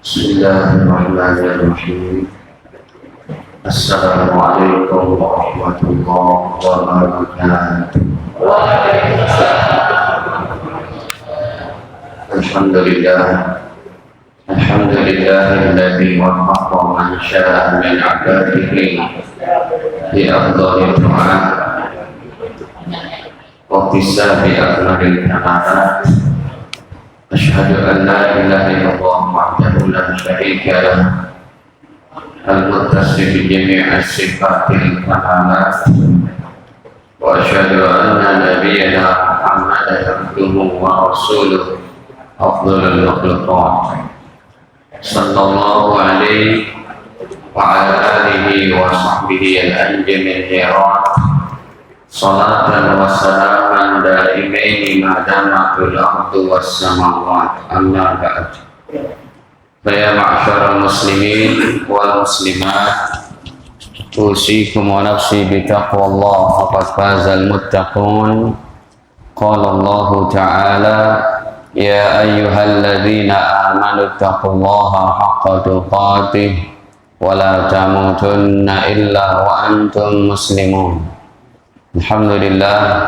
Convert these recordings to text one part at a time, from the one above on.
Bismillahirrahmanirrahim. Assalamualaikum warahmatullahi wabarakatuh. Alhamdulillahilladzi waffaqa man syaa'a min 'ibadihi bi afdhalil du'a wa tisabi akmalil kamalat. Asyhadu an la ilaha illallah wahdahu la syarika lah al-muttasif bi jami'i sifatil kamalat wa asyhadu anna nabiyyana Muhammadan abduhu wa rasuluhu afdhalul makhluqat sallallahu alaihi wa ala alihi wa sahbihi al-anjamil hirat salatan wa salaman daimaini madama fil ardi was samawat amma ba'd. Ya ma'syaral muslimin wal muslimat, usikum wa nafsi bi taqwallah, faqad fazal muttaqun. Qala Allah ta'ala, ya ayyuhalladzina amanu taqullaha haqqa tuqatih wa la tamutunna illa wa antum muslimun. Alhamdulillah,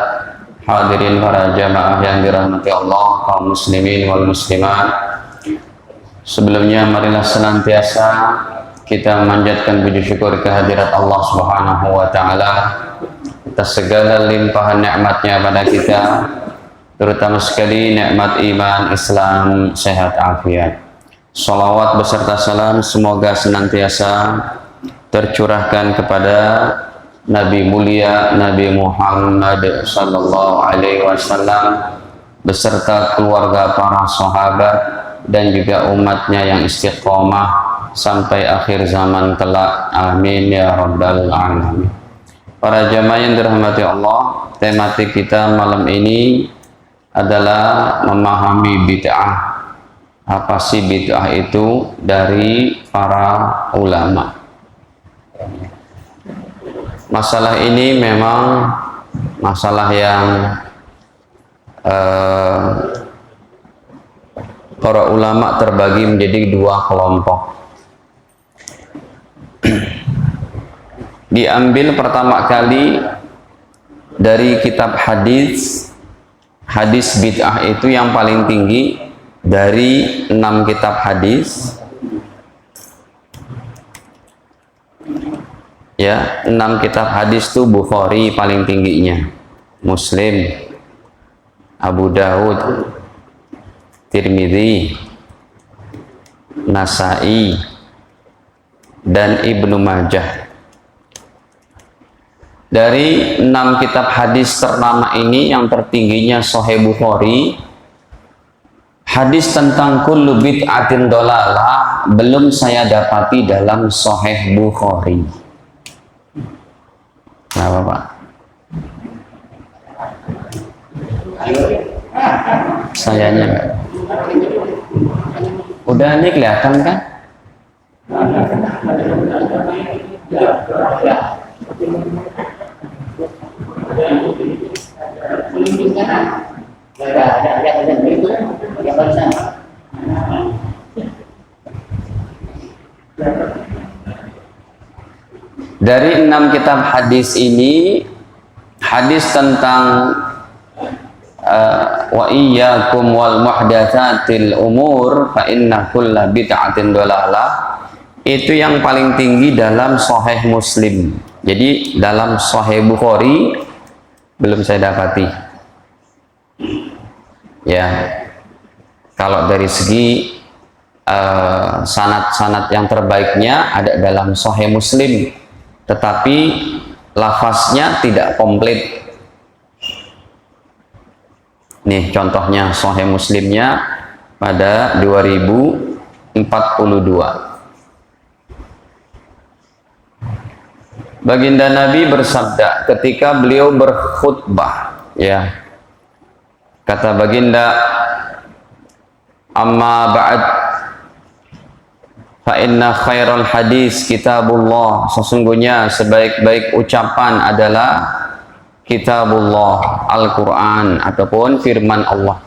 hadirin para jamaah yang dirahmati Allah, kaum muslimin wal muslimat. Sebelumnya marilah senantiasa kita memanjatkan puji syukur kehadirat Allah Subhanahu wa taala atas segala limpahan nikmatnya pada kita, terutama sekali nikmat iman, Islam, sehat afiat. Salawat beserta salam semoga senantiasa tercurahkan kepada Nabi mulia Nabi Muhammad sallallahu alaihi wasallam beserta keluarga, para sahabat dan juga umatnya yang istiqomah sampai akhir zaman kelak. Amin ya rabbal alamin. Para jamaah yang dirahmati Allah, tematik kita malam ini adalah memahami bid'ah. Apa sih bid'ah itu dari para ulama? Masalah ini memang masalah yang para ulama terbagi menjadi dua kelompok. Diambil pertama kali dari kitab hadis. Hadis bid'ah itu yang paling tinggi dari 6 kitab hadis. Ya, 6 kitab hadis itu Bukhari paling tingginya, Muslim, Abu Dawud, Tirmidzi, Nasai, dan Ibnu Majah. Dari 6 kitab hadis ternama ini, yang tertingginya Sahih Bukhari, hadis tentang kullu bid'atin dolalah belum saya dapati dalam Sahih Bukhari. Kenapa Pak? Sayanya Pak. Udah ini kelihatan kan? Dari 6 kitab hadis ini, hadis tentang wa iyyakum wal muhdatsatil umur fa inna kulla bid'atin dolalah, itu yang paling tinggi dalam Sahih Muslim. Jadi dalam Sahih Bukhari belum saya dapati. Ya, kalau dari segi sanad-sanad yang terbaiknya ada dalam Sahih Muslim, tetapi lafaznya tidak komplit. Nih contohnya Sahih Muslimnya pada 2042. Baginda Nabi bersabda ketika beliau berkhutbah, ya, kata baginda, amma ba'd fa inna khairal hadis kitabullah, sesungguhnya sebaik-baik ucapan adalah kitabullah, Al-Quran ataupun firman Allah.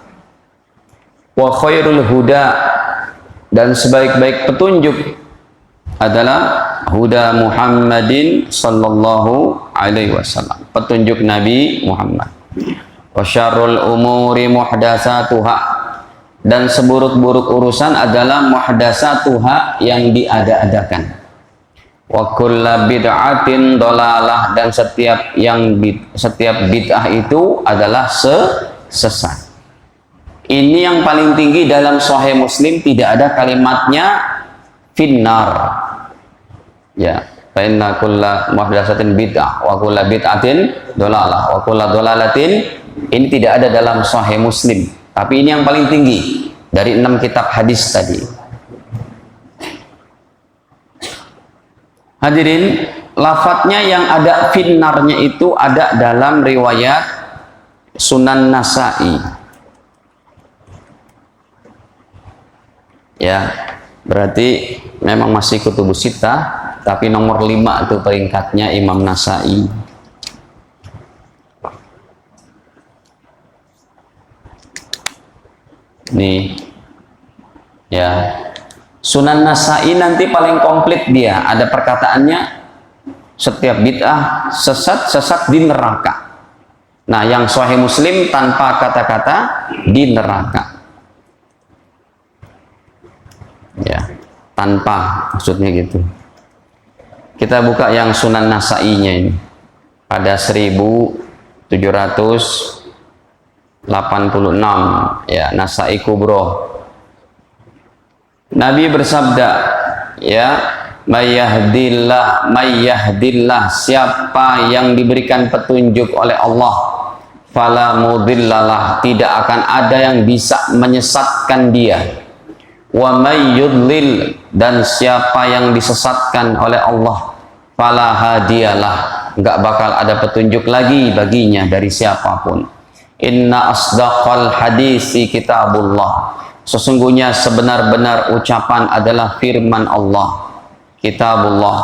Wa khairul huda, dan sebaik-baik petunjuk adalah huda Muhammadin sallallahu alaihi wasallam, petunjuk Nabi Muhammad. Wa syarrul umuri muhdatsatuha, dan seburuk-buruk urusan adalah muhdatsatuha, yang diada-adakan. Wa kullu bid'atin dhalalah, dan setiap bid'ah itu adalah sesat. Ini yang paling tinggi dalam Sahih Muslim, tidak ada kalimatnya finnar. Ya, fa inna kulla muhdatsatin bid'ah wa kulla bid'atin dhalalah wa kulla dhalalatin, ini tidak ada dalam Sahih Muslim. Tapi ini yang paling tinggi dari 6 kitab hadis tadi. Hadirin, lafadznya yang ada finnarnya itu ada dalam riwayat Sunan Nasa'i. Ya, berarti memang masih kutubus sittah, tapi nomor 5 itu peringkatnya Imam Nasa'i. Nih, ya, Sunan Nasa'i nanti paling komplit dia. Ada perkataannya, setiap bid'ah sesat di neraka. Nah, yang Sahih Muslim tanpa kata-kata di neraka. Ya, tanpa, maksudnya gitu. Kita buka yang Sunan Nasa'i-nya ini pada 1786, ya, Nasa'i Kubro. Nabi bersabda, ya, mayahdillah, siapa yang diberikan petunjuk oleh Allah, fala mudhillalah, tidak akan ada yang bisa menyesatkan dia. Wa may yudlil, dan siapa yang disesatkan oleh Allah, fala hadiyalah, enggak bakal ada petunjuk lagi baginya dari siapapun. Inna asdaqal hadisi kitabullah, sesungguhnya sebenar-benar ucapan adalah firman Allah, kitabullah.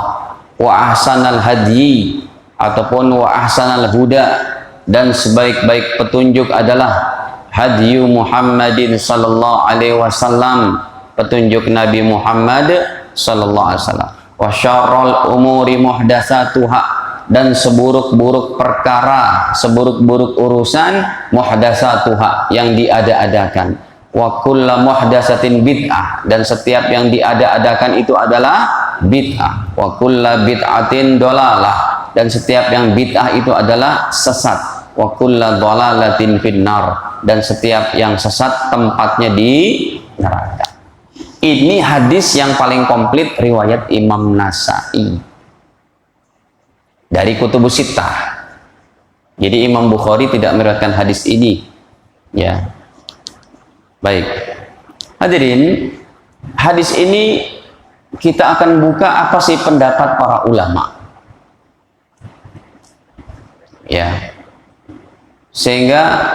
Wa ahsanal hadyi, ataupun wa ahsanal huda, dan sebaik-baik petunjuk adalah hadyu Muhammadin sallallahu alaihi wasallam, petunjuk Nabi Muhammad sallallahu alaihi wasallam. Wa syarrul umuri muhdatsatuha, dan seburuk-buruk perkara, seburuk-buruk urusan, muhdatsatuha, yang diada-adakan. Wa kullu muhdatsatin bid'ah, dan setiap yang diada-adakan itu adalah bid'ah. Wa kullu bid'atin dhalalah, dan setiap yang bid'ah itu adalah sesat. Wa kullu dhalalatin finnar, dan setiap yang sesat tempatnya di neraka. Ini hadis yang paling komplit riwayat Imam Nasa'i dari kutubus sittah. Jadi Imam Bukhari tidak meriwayatkan hadis ini. Ya. Baik. Hadirin, hadis ini kita akan buka apa sih pendapat para ulama. Ya. Sehingga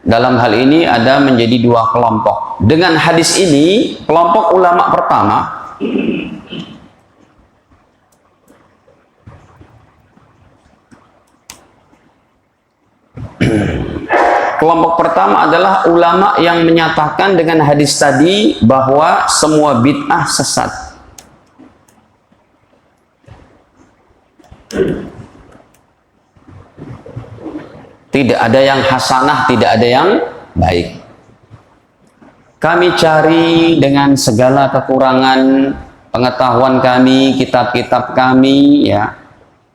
dalam hal ini ada menjadi 2 kelompok. Dengan hadis ini, kelompok ulama pertama adalah ulama yang menyatakan dengan hadis tadi bahwa semua bid'ah sesat. Tidak ada yang hasanah, tidak ada yang baik. Kami cari dengan segala kekurangan pengetahuan kami, kitab-kitab kami, ya,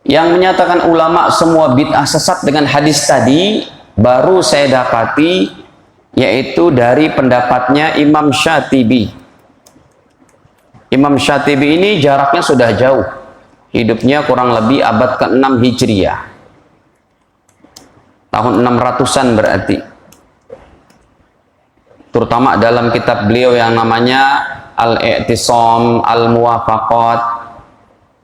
yang menyatakan ulama semua bid'ah sesat dengan hadis tadi, baru saya dapati, yaitu dari pendapatnya Imam Syatibi. Imam Syatibi ini jaraknya sudah jauh, hidupnya kurang lebih abad ke-6 Hijriah, tahun 600-an berarti. Terutama dalam kitab beliau yang namanya Al-I'tisam Al-Muwafaqat.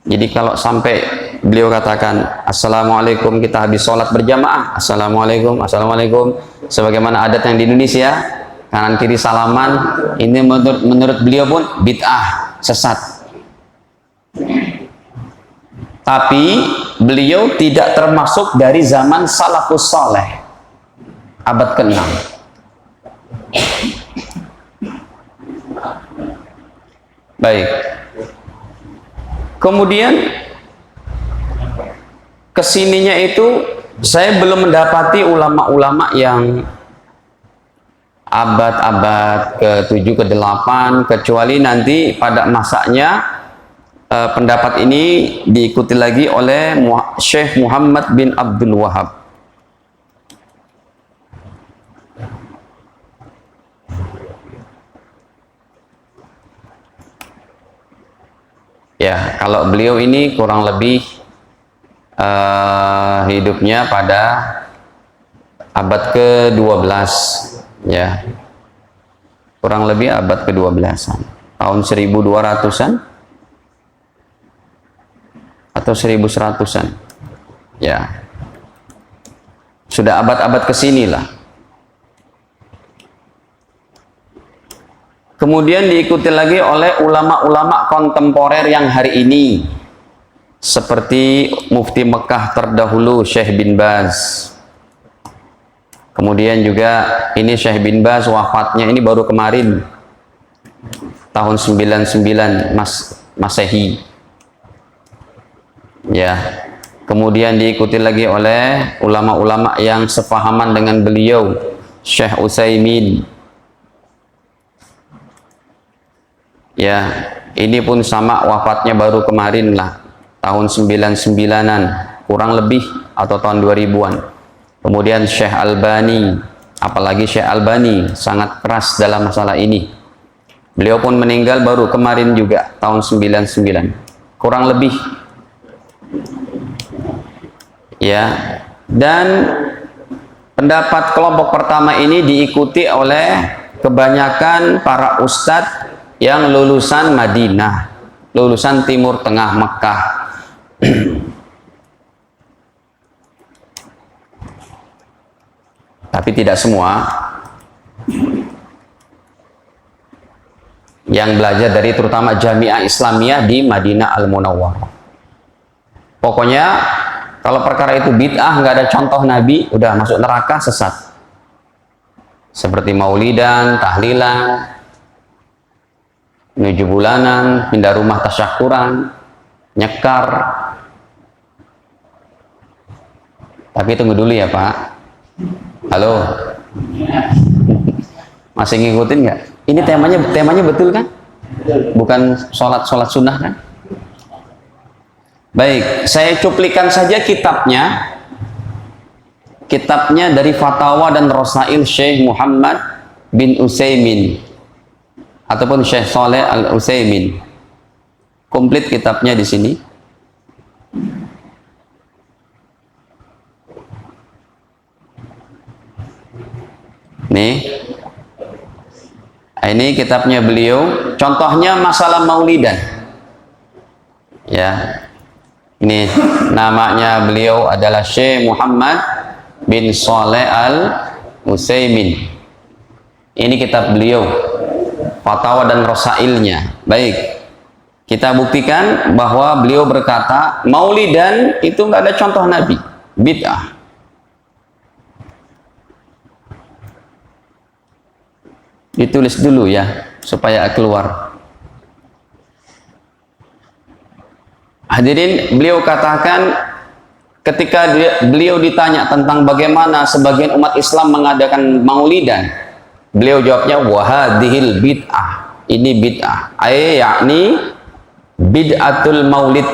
Jadi kalau sampai beliau katakan assalamualaikum, kita habis sholat berjamaah, assalamualaikum, assalamualaikum, sebagaimana adat yang di Indonesia, kanan kiri salaman, ini menurut beliau pun bid'ah, sesat. Tapi beliau tidak termasuk dari zaman salafus saleh, abad ke-6. Baik. Kemudian kesininya itu saya belum mendapati ulama-ulama yang abad-abad ke-7 ke-8, kecuali nanti pada masanya pendapat ini diikuti lagi oleh Syekh Muhammad bin Abdul Wahab. Ya, kalau beliau ini kurang lebih hidupnya pada abad ke-12, ya, kurang lebih abad ke-12-an, tahun 1200-an atau 1100-an, ya, sudah abad-abad kesinilah. Kemudian diikuti lagi oleh ulama-ulama kontemporer yang hari ini, seperti Mufti Mekah terdahulu Syekh bin Baz. Kemudian juga ini Syekh bin Baz wafatnya ini baru kemarin, tahun 99 Masehi. Ya. Kemudian diikuti lagi oleh ulama-ulama yang sefahaman dengan beliau, Syekh Utsaimin. Ya, ini pun sama wafatnya baru kemarin lah, tahun 99-an, kurang lebih, atau tahun 2000-an. Kemudian Syekh Albani, apalagi Syekh Albani sangat keras dalam masalah ini. Beliau pun meninggal baru kemarin juga, tahun 99, kurang lebih. Ya, dan pendapat kelompok pertama ini diikuti oleh kebanyakan para ustadz yang lulusan Madinah, lulusan Timur Tengah Mekah. Tapi tidak semua. Yang belajar dari terutama Jamiah Islamiyah di Madinah Al-Munawwarah. Pokoknya kalau perkara itu bid'ah, nggak ada contoh Nabi, udah masuk neraka, sesat. Seperti maulidan, tahlilan, menuju bulanan, pindah rumah tasyakuran, nyekar. Tapi tunggu dulu ya Pak. Halo, masih ngikutin nggak? Ini temanya betul kan? Bukan sholat sunnah kan? Baik, saya cuplikan saja kitabnya. Kitabnya dari Fatawa dan Rasail Syekh Muhammad bin Utsaimin ataupun Syekh Saleh Al-Utsaimin. Komplit kitabnya di sini. Nih. Ini kitabnya beliau. Contohnya masalah maulidan. Ya. Ini namanya beliau adalah Syekh Muhammad bin Saleh Al-Utsaimin. Ini kitab beliau. Fatawa dan Rasailnya. Baik, kita buktikan bahwa beliau berkata maulidan itu nggak ada contoh Nabi, bid'ah. Ditulis dulu ya supaya keluar. Hadirin, beliau katakan ketika beliau ditanya tentang bagaimana sebagian umat Islam mengadakan maulidan, beliau jawabnya wahadihil bid'ah, ini bid'ah, yakni bid'atul maulid,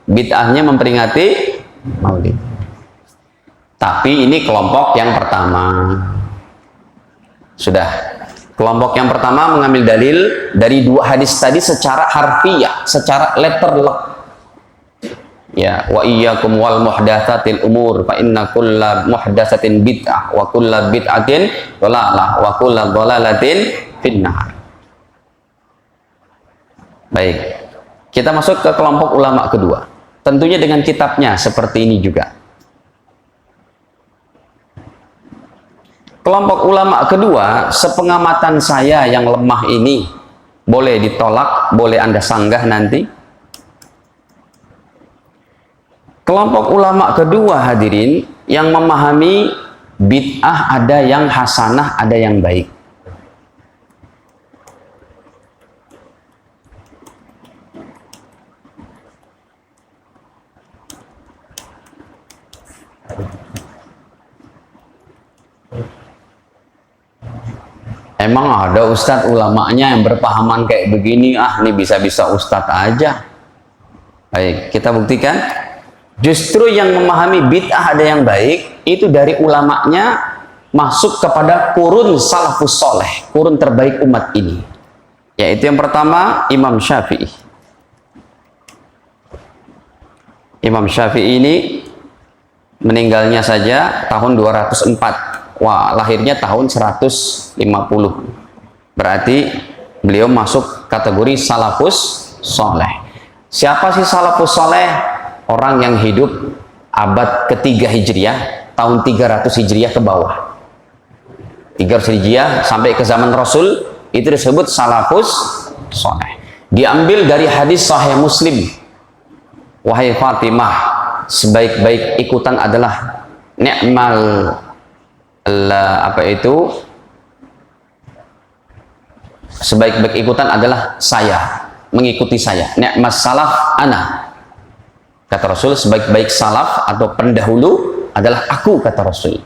bid'ahnya memperingati maulid. Tapi ini kelompok yang pertama. Sudah, kelompok yang pertama mengambil dalil dari dua hadis tadi secara harfiah, secara letterlock. Ya, wa iyyakum wal muhdatsatil umur fa inna kulla muhdatsatin bid'ah wa kulla bid'atin dhalalah wa kulla dhalalatin finnar. Baik. Kita masuk ke kelompok ulama kedua. Tentunya dengan kitabnya seperti ini juga. Kelompok ulama kedua, sepengamatan saya yang lemah ini, boleh ditolak, boleh Anda sanggah nanti. Kelompok ulama kedua hadirin yang memahami bid'ah ada yang hasanah, ada yang baik. Emang ada ustadz ulamanya yang berpahaman kayak begini? Ah, ini bisa-bisa ustadz aja. Baik, kita buktikan. Justru yang memahami bid'ah ada yang baik, itu dari ulamanya masuk kepada kurun salafus soleh, kurun terbaik umat ini. Yaitu yang pertama, Imam Syafi'i. Imam Syafi'i ini meninggalnya saja tahun 204. Wah, lahirnya tahun 150. Berarti beliau masuk kategori salafus soleh. Siapa sih salafus soleh? Orang yang hidup abad ketiga Hijriah, tahun 300 Hijriah ke bawah. 300 Hijriah sampai ke zaman Rasul, itu disebut salafus soleh. Diambil dari hadis Sahih Muslim. Wahai Fatimah, sebaik-baik ikutan adalah ni'mal sebaik-baik ikutan adalah saya, mengikuti saya. Ni'mas salaf ana. Kata Rasul, sebaik-baik salaf atau pendahulu adalah aku, kata Rasul.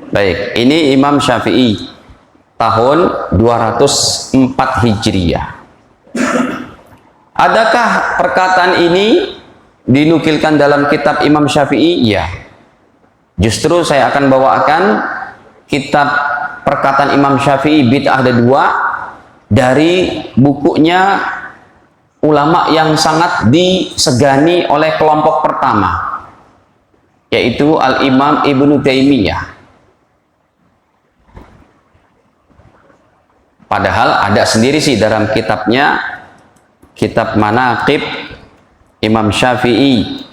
Baik, ini Imam Syafi'i tahun 204 Hijriah. Adakah perkataan ini dinukilkan dalam kitab Imam Syafi'i? Ya. Justru saya akan bawakan kitab perkataan Imam Syafi'i bid'ah ada dua dari bukunya ulama yang sangat disegani oleh kelompok pertama, yaitu Al-Imam Ibnu Taimiyah. Padahal ada sendiri sih dalam kitabnya, kitab Manaqib Imam Syafi'i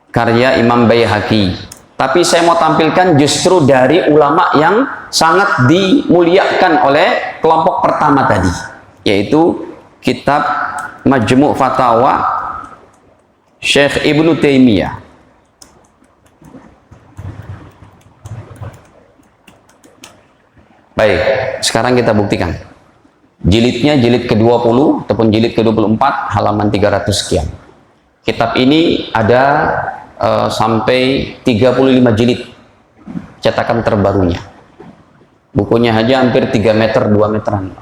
karya Imam Baihaqi. Tapi saya mau tampilkan justru dari ulama yang sangat dimuliakan oleh kelompok pertama tadi, yaitu kitab Majmu' Fatawa Syekh Ibnu Taimiyah. Baik, sekarang kita buktikan. Jilidnya jilid ke-20 ataupun jilid ke-24 halaman 300 sekian. Kitab ini ada sampai 35 jilid cetakan terbarunya. Bukunya aja hampir 3 meter 2 meteran.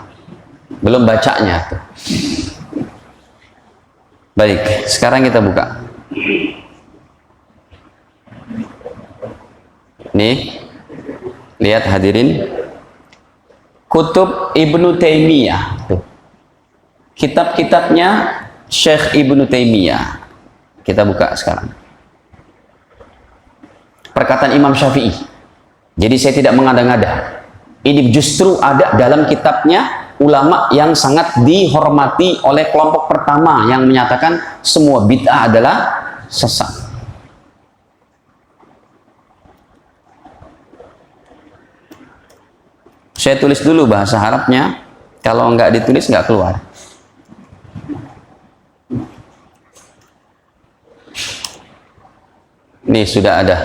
Belum bacanya tuh. Baik, sekarang kita buka. Nih, lihat hadirin. Kutub Ibnu Taimiyah. Kitab-kitabnya Syekh Ibnu Taimiyah. Kita buka sekarang. Perkataan Imam Syafi'i. Jadi saya tidak mengada-ngada. Ini justru ada dalam kitabnya ulama yang sangat dihormati oleh kelompok pertama yang menyatakan semua bid'ah adalah sesat. Saya tulis dulu bahasa Arabnya, kalau nggak ditulis nggak keluar. Ini sudah ada.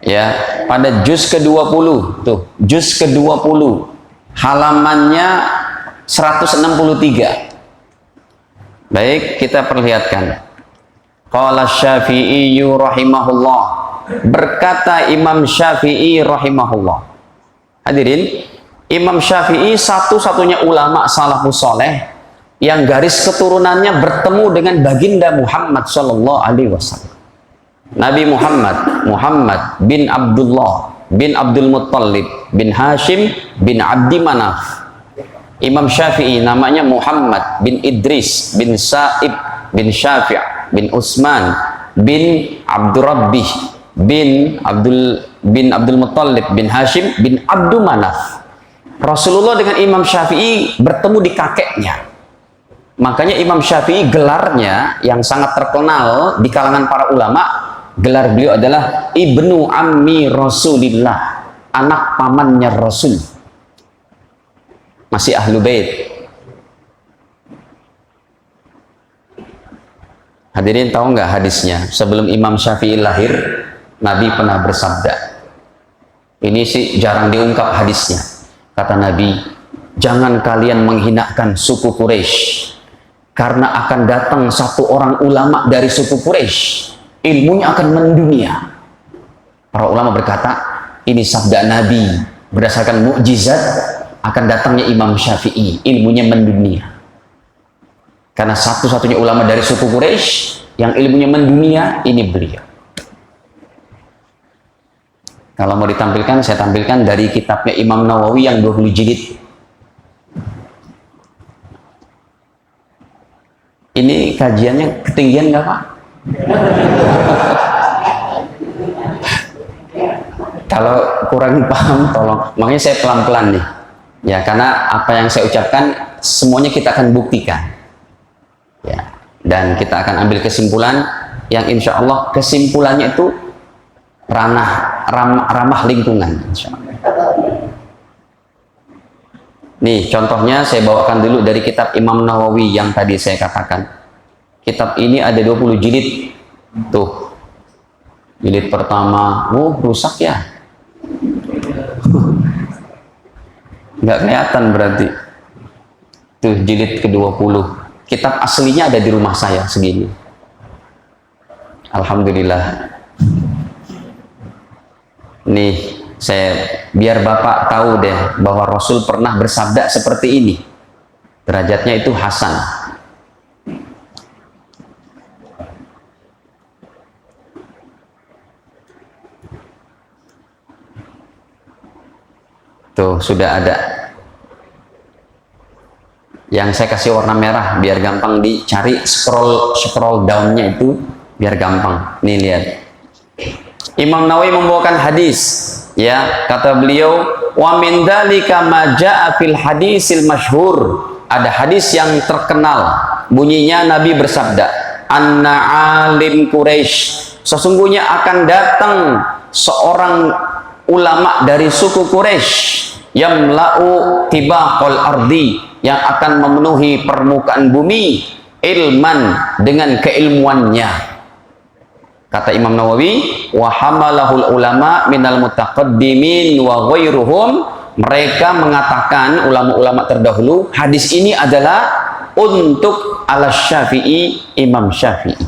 Ya, pada juz ke-20, tuh, juz ke-20, halamannya 163. Baik, kita perlihatkan. Qala Syafi'i rahimahullah. Berkata Imam Syafi'i rahimahullah. Hadirin, Imam Syafi'i satu-satunya ulama salafus soleh yang garis keturunannya bertemu dengan baginda Muhammad Shallallahu Alaihi Wasallam. Nabi Muhammad bin Abdullah bin Abdul Muttalib bin Hashim bin Abdi Manaf. Imam Syafi'i namanya Muhammad bin Idris bin Sa'ib bin Syafi' bin Utsman bin Abdurrabbih bin Abdul Muttalib bin Hashim bin Abdu Manaf. Rasulullah dengan Imam Syafi'i bertemu di kakeknya. Makanya Imam Syafi'i gelarnya yang sangat terkenal di kalangan para ulama, gelar beliau adalah Ibnu Ammi Rasulillah, anak pamannya Rasul. Masih ahlu bait. Hadirin tahu nggak hadisnya? Sebelum Imam Syafi'i lahir, Nabi pernah bersabda. Ini sih jarang diungkap hadisnya. Kata Nabi, jangan kalian menghinakan suku Quraisy, karena akan datang satu orang ulama dari suku Quraisy, ilmunya akan mendunia. Para ulama berkata, ini sabda Nabi berdasarkan mukjizat akan datangnya Imam Syafi'i, ilmunya mendunia. Karena satu-satunya ulama dari suku Quraisy yang ilmunya mendunia ini beliau. Kalau mau ditampilkan, saya tampilkan dari kitabnya Imam Nawawi yang 20 jilid. Ini kajiannya ketinggian nggak Pak? Kalau kurang paham, tolong. Makanya saya pelan-pelan nih. Ya, karena apa yang saya ucapkan, semuanya kita akan buktikan. Ya, dan kita akan ambil kesimpulan yang insya Allah kesimpulannya itu ramah lingkungan. Insya Allah. Nih, contohnya saya bawakan dulu dari kitab Imam Nawawi yang tadi saya katakan. Kitab ini ada 20 jilid. Tuh. Jilid pertama, rusak ya. Nggak kelihatan berarti. Tuh, jilid ke-20. Kitab aslinya ada di rumah saya segini. Alhamdulillah. Nih, biar Bapak tahu deh bahwa Rasul pernah bersabda seperti ini. Derajatnya itu hasan. Tuh, sudah ada. Yang saya kasih warna merah biar gampang dicari, scroll downnya itu biar gampang. Nih lihat. Imam Nawawi membawakan hadis, ya, kata beliau, wa min dzalika ma jaa fil hadisil masyhur. Ada hadis yang terkenal, bunyinya Nabi bersabda, anna alim Quraisy, sesungguhnya akan datang seorang ulama dari suku Quraisy, yamla'u tibaqal ardi, yang akan memenuhi permukaan bumi, ilman, dengan keilmuannya. Kata Imam Nawawi, wa hamalahul ulama minal mutaqaddimin wa ghairuhum, mereka mengatakan, ulama-ulama terdahulu, hadis ini adalah untuk al-Syafi'i, Imam Syafi'i.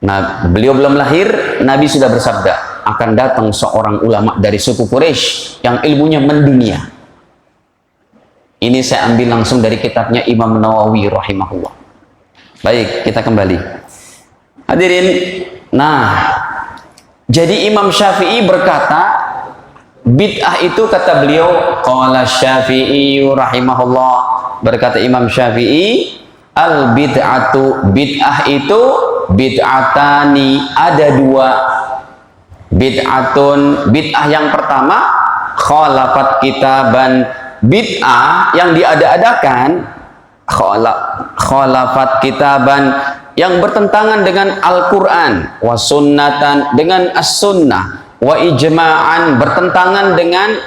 Nah, beliau belum lahir, Nabi sudah bersabda, akan datang seorang ulama dari suku Quraisy yang ilmunya mendunia. Ini saya ambil langsung dari kitabnya Imam Nawawi rahimahullah. Baik, kita kembali. Hadirin, nah, jadi Imam Syafi'i berkata, bid'ah itu kata beliau, qala Syafi'i rahimahullah, berkata Imam Syafi'i, al bid'atu, bid'ah itu bid'atani, ada dua. Bid'atun, bid'ah yang pertama, khalafat kitaban, bid'ah yang diada-adakan, khalafat kitaban, yang bertentangan dengan Al-Quran, wa sunnatan, dengan as-sunnah, wa ijma'an, bertentangan dengan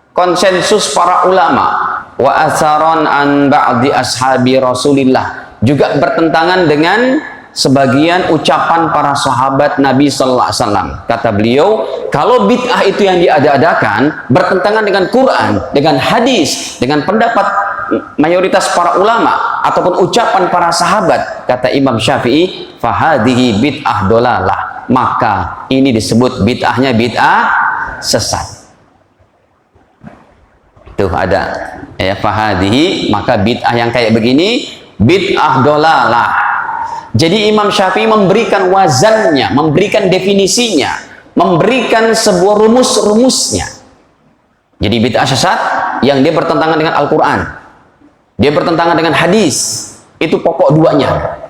konsensus para ulama, wa asaron an ba'di ashabi Rasulillah, juga bertentangan dengan sebagian ucapan para sahabat Nabi sallallahu alaihi wasallam. Kata beliau, kalau bid'ah itu yang diada-adakan bertentangan dengan Quran, dengan hadis, dengan pendapat mayoritas para ulama ataupun ucapan para sahabat, kata Imam Syafi'i, fahadihi bid'ah dolalah, maka ini disebut bid'ahnya bid'ah sesat. Tuh ada ya, fahadihi, maka bid'ah yang kayak begini bid'ah dolalah. Jadi Imam Syafi'i memberikan wazannya, memberikan definisinya, memberikan sebuah rumus-rumusnya. Jadi bid'ah sesat yang dia bertentangan dengan Al-Quran, dia bertentangan dengan hadis, itu pokok duanya.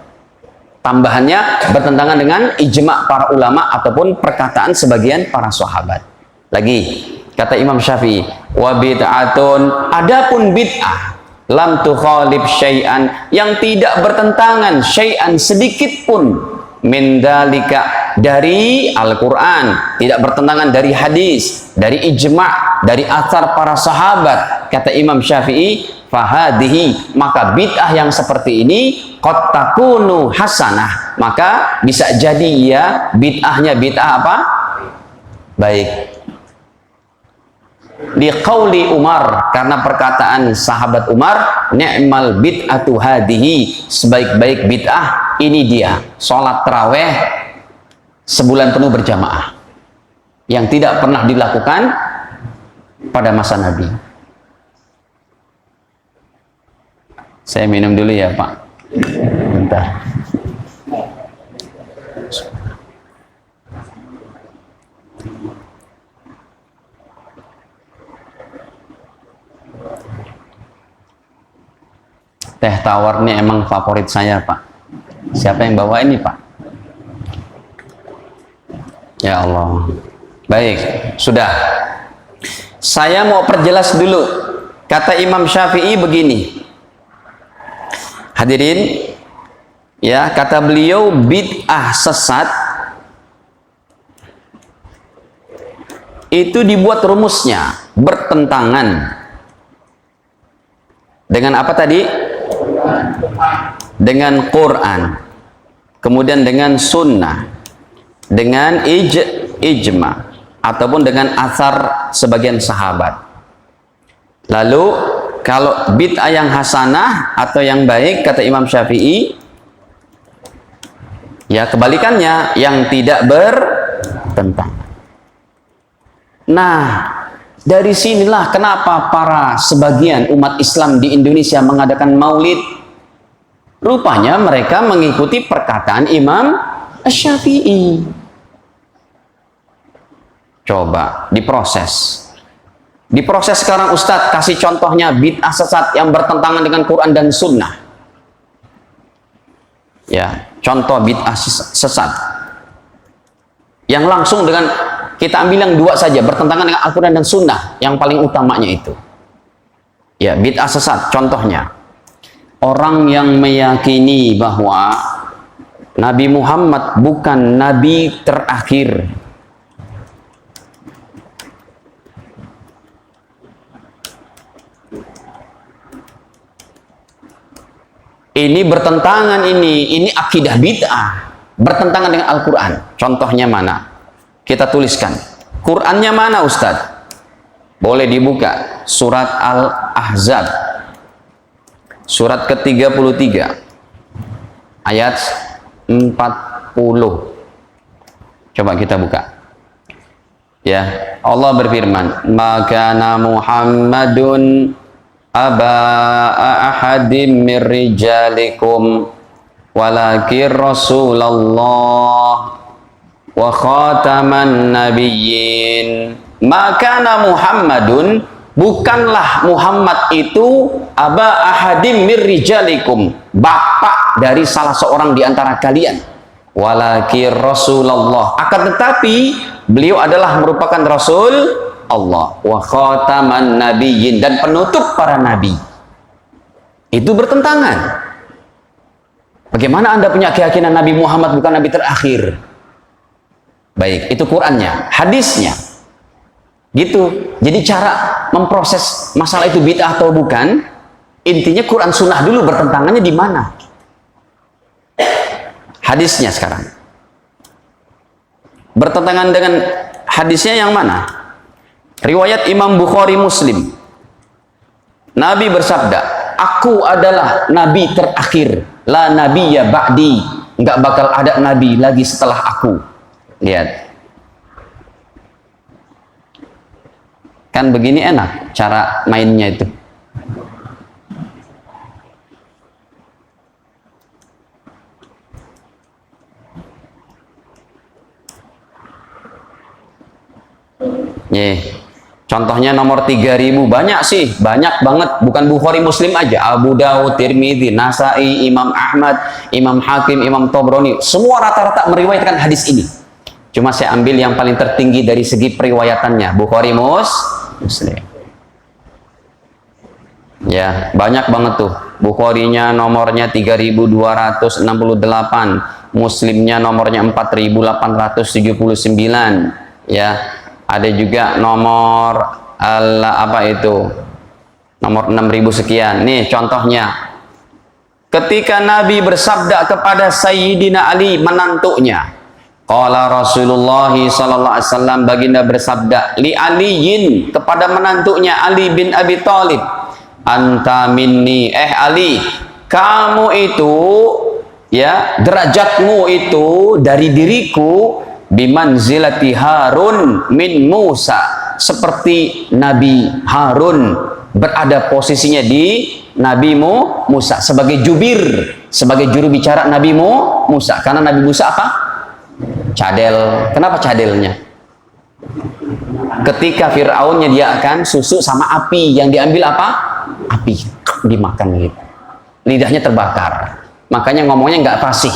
Tambahannya bertentangan dengan ijma' para ulama ataupun perkataan sebagian para sahabat. Lagi, kata Imam Syafi'i, wa bid'atun, adapun bid'ah, lam tukhalif syai'an, yang tidak bertentangan syai'an sedikit pun, min dalika, dari Al-Quran, tidak bertentangan dari hadis, dari ijma', dari athar para sahabat, kata Imam Syafi'i, fahadihi, maka bid'ah yang seperti ini qad takunu hasanah, maka bisa jadi ya bid'ahnya bid'ah apa? Baik. Liqauli Umar, karena perkataan sahabat Umar, ni'mal bid'atu hadihi, sebaik-baik bid'ah ini dia, sholat taraweh sebulan penuh berjamaah. yang tidak pernah dilakukan pada masa Nabi. Saya minum dulu ya Pak. Bentar. Teh tawar ini emang favorit saya Pak. Siapa yang bawa ini Pak? Ya Allah. Baik, sudah. Saya mau perjelas dulu. Kata Imam Syafi'i begini. Hadirin, ya, kata beliau bid'ah sesat itu dibuat rumusnya bertentangan dengan apa tadi? Dengan Quran, kemudian dengan sunnah, dengan ijma, ataupun dengan athar sebagian sahabat. Lalu kalau bid'ah yang hasanah atau yang baik, kata Imam Syafi'i, ya kebalikannya, yang tidak bertentangan. Nah, dari sinilah kenapa para sebagian umat Islam di Indonesia mengadakan maulid. Rupanya mereka mengikuti perkataan Imam Syafi'i. Coba diproses. Diproses sekarang Ustadz, kasih contohnya bid'ah sesat yang bertentangan dengan Quran dan Sunnah. Ya, contoh bid'ah sesat. Yang langsung dengan, kita ambil yang dua saja, bertentangan dengan Al-Quran dan Sunnah, yang paling utamanya itu. Ya, bid'ah sesat, contohnya. Orang yang meyakini bahwa Nabi Muhammad bukan Nabi terakhir. Ini bertentangan, ini akidah bid'ah, bertentangan dengan Al-Quran. Contohnya mana? Kita tuliskan. Qurannya mana Ustadz? Boleh dibuka. Surat Al-Ahzab. Surat ke-33 ayat 40. Coba kita buka. Ya, Allah berfirman, "Maka Muhammadun aba ahadim mir rijalikum walakin Rasulullah wa khataman nabiyyin." Maka Muhammadun, bukanlah Muhammad itu aba ahadim mir rijalikum, bapak dari salah seorang di antara kalian, walakin Rasulullah, akan tetapi beliau adalah merupakan Rasul Allah, wa khataman nabiyyin, dan penutup para nabi. Itu bertentangan. Bagaimana Anda punya keyakinan Nabi Muhammad bukan nabi terakhir? Baik, itu Qurannya. Hadisnya gitu. Jadi cara memproses masalah itu bid'ah atau bukan, intinya Quran Sunnah dulu, bertentangannya di mana? Hadisnya sekarang. Bertentangan dengan hadisnya yang mana? Riwayat Imam Bukhari Muslim. Nabi bersabda, "Aku adalah nabi terakhir, la nabiyya ba'di." Enggak bakal ada nabi lagi setelah aku. Lihat. Kan begini enak cara mainnya itu. Contohnya nomor 3000, banyak sih, banyak banget, bukan Bukhari Muslim aja, Abu Dawud, Tirmidzi, Nasai, Imam Ahmad, Imam Hakim, Imam Tobroni, semua rata-rata meriwayatkan hadis ini. Cuma saya ambil yang paling tertinggi dari segi periwayatannya, Bukhari Muslim. Ya, banyak banget tuh. Bukharinya nomornya 3268, Muslimnya nomornya 4879. Ya, ada juga nomor nomor 6000 sekian. Nih contohnya, ketika Nabi bersabda kepada Sayyidina Ali, menantunya, qala Rasulullah sallallahu alaihi wasallam, baginda bersabda li Aliyin, kepada menantunya Ali bin Abi Thalib, anta minni, Ali, kamu itu, ya, derajatmu itu dari diriku bimanzilati Harun min Musa, seperti Nabi Harun berada posisinya di Nabi Musa sebagai jubir, sebagai juru bicara Nabi Musa. Karena Nabi Musa apa? Cadel. Kenapa cadelnya? Ketika Fir'aun nyediakan susu sama api, yang diambil apa? Api, dimakan gitu. Lidahnya terbakar. Makanya ngomongnya nggak fasih.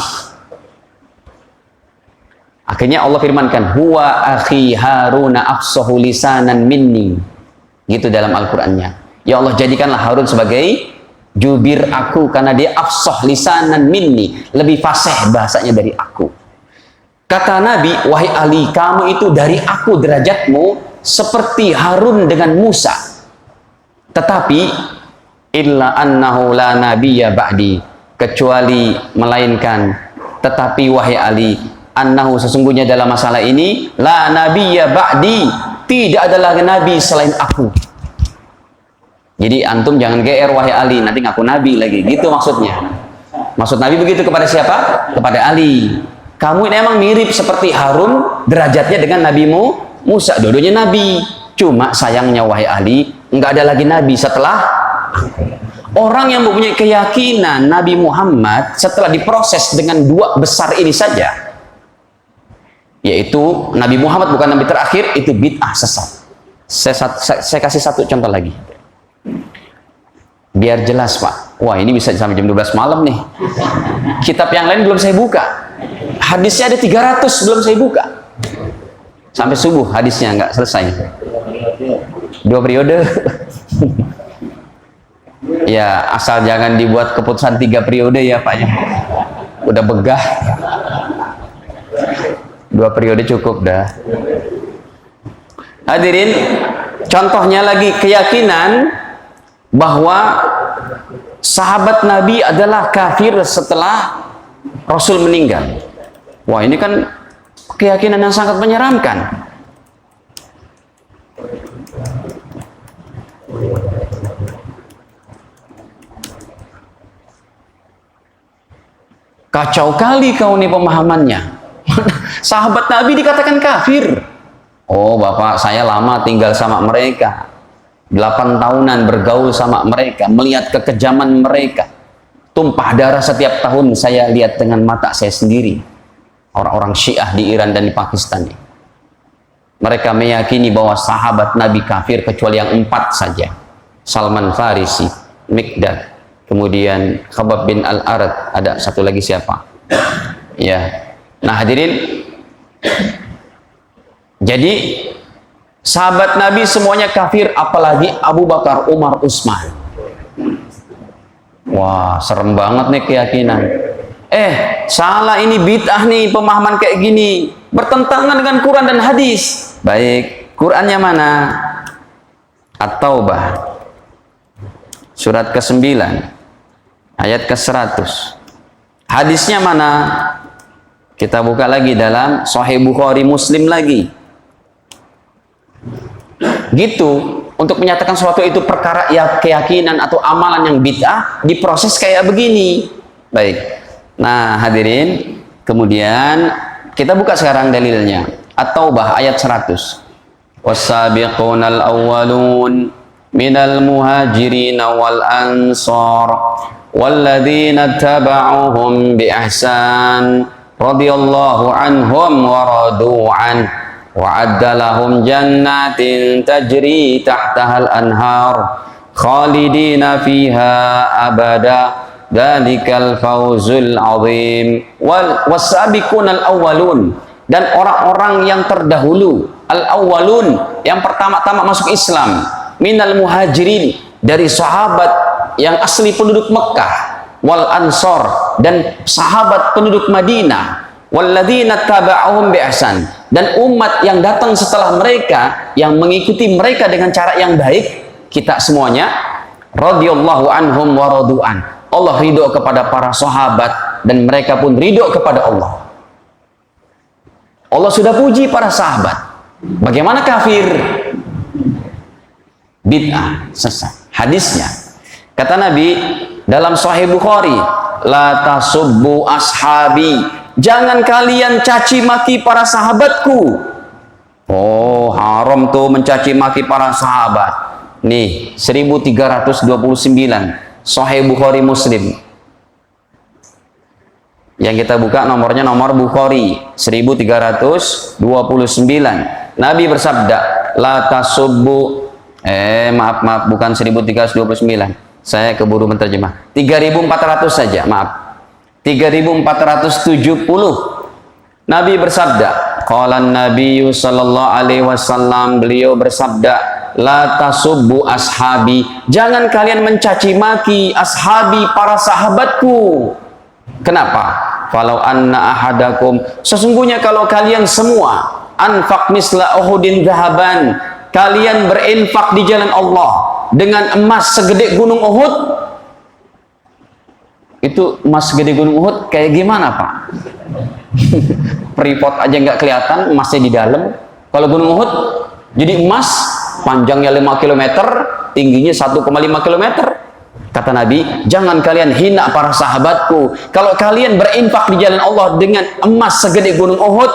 Akhirnya Allah firmankan, huwa akhi Haruna afsahu lisanan minni. Gitu dalam Al-Qur'annya. Ya Allah, jadikanlah Harun sebagai jubir aku karena dia afsah lisanan minni, lebih fasih bahasanya dari aku. Kata Nabi, wahai Ali, kamu itu dari aku derajatmu seperti Harun dengan Musa. Tetapi illa annahu la nabiyya ba'di, kecuali melainkan tetapi wahai Ali, annahu sesungguhnya dalam masalah ini la nabiyya ba'di, tidak ada lagi nabi selain aku. Jadi antum jangan GR wahai Ali, nanti ngaku nabi lagi, gitu maksudnya. Maksud Nabi begitu kepada siapa? Kepada Ali. Kamu ini emang mirip seperti Harun derajatnya dengan Nabi Musa, dua-duanya nabi. Cuma sayangnya wahai Ali, nggak ada lagi nabi setelah orang yang mempunyai keyakinan Nabi Muhammad setelah diproses dengan dua besar ini saja, yaitu Nabi Muhammad bukan nabi terakhir, itu bid'ah sesat. Saya kasih satu contoh lagi biar jelas Pak. Wah, ini bisa sampai jam 12 malam nih. Kitab yang lain belum saya buka, hadisnya ada 300 belum saya buka, sampai subuh hadisnya nggak selesai. 2 periode. Ya asal jangan dibuat keputusan 3 periode ya Pak ya, udah begah. 2 periode cukup dah. Hadirin, contohnya lagi keyakinan bahwa sahabat Nabi adalah kafir setelah Rasul meninggal. Wah, ini kan keyakinan yang sangat menyeramkan. Kacau kali kau nih pemahamannya. Sahabat Nabi dikatakan kafir. Oh Bapak, saya lama tinggal sama mereka, 8 tahunan bergaul sama mereka, melihat kekejaman mereka, tumpah darah setiap tahun saya lihat dengan mata saya sendiri. Orang-orang Syiah di Iran dan di Pakistan ini, mereka meyakini bahwa sahabat Nabi kafir kecuali yang 4 saja. Salman Farisi, Mikdad, kemudian Khabbab bin Al-Arad, ada satu lagi siapa? Ya. Nah hadirin, jadi sahabat Nabi semuanya kafir, apalagi Abu Bakar, Umar, Utsman. Wah, serem banget nih keyakinan. Salah ini, bid'ah nih pemahaman kayak gini, bertentangan dengan Quran dan hadis. Baik, Qurannya mana? At-Taubah surat ke-9 ayat ke-100. Hadisnya mana? Kita buka lagi dalam Sahih Bukhari, Muslim lagi. Gitu, untuk menyatakan sesuatu itu perkara ya keyakinan atau amalan yang bid'ah, diproses kayak begini. Baik. Nah, hadirin, kemudian kita buka sekarang dalilnya. At-Taubah ayat 100. Was-sabiqunal awwalun minal muhajirin wal ansar walladzina tabauhum bi ihsan radhiyallahu anhum wa radu an wa'adda lahum jannatin tajri tahtahal anhar khalidina fiha abada dzalikal fawzul azim. Was-sabiqunal awwalun, dan orang-orang yang terdahulu, al-awwalun, yang pertama-tama masuk Islam, minal muhajirin, dari sahabat yang asli penduduk Mekah, wal ansor, dan sahabat penduduk Madinah, walladzina taba'ahum bi ihsan, dan umat yang datang setelah mereka yang mengikuti mereka dengan cara yang baik, kita semuanya radhiyallahu anhum wa radu'an. Allah ridho kepada para sahabat dan mereka pun ridho kepada Allah. Allah sudah puji para sahabat. Bagaimana kafir? Bid'ah, sesat. Hadisnya kata Nabi dalam Sahih Bukhari, la tasubbu ashabi, jangan kalian caci maki para sahabatku. Oh, haram tuh mencaci maki para sahabat. Nih, 1329 Sahih Bukhari Muslim. Yang kita buka nomornya nomor Bukhari 1329. Nabi bersabda, la tasubbu maaf bukan 1329. Saya keburu menterjemah. 3400 saja, maaf. 3470. Nabi bersabda, qala an-nabiy sallallahu alaihi wasallam, beliau bersabda, la tasubbu ashabi, jangan kalian mencaci maki ashabi, para sahabatku. Kenapa? Falau anna ahadakum, sesungguhnya kalau kalian semua anfaq misla uhudin zahaban, kalian berinfak di jalan Allah dengan emas segede gunung Uhud. Itu emas segede gunung Uhud kayak gimana, Pak? Freeport aja nggak kelihatan, emasnya di dalam. Kalau gunung Uhud jadi emas, panjangnya 5 km, tingginya 1,5 km. Kata Nabi, jangan kalian hina para sahabatku. Kalau kalian berinfak di jalan Allah dengan emas segede gunung Uhud,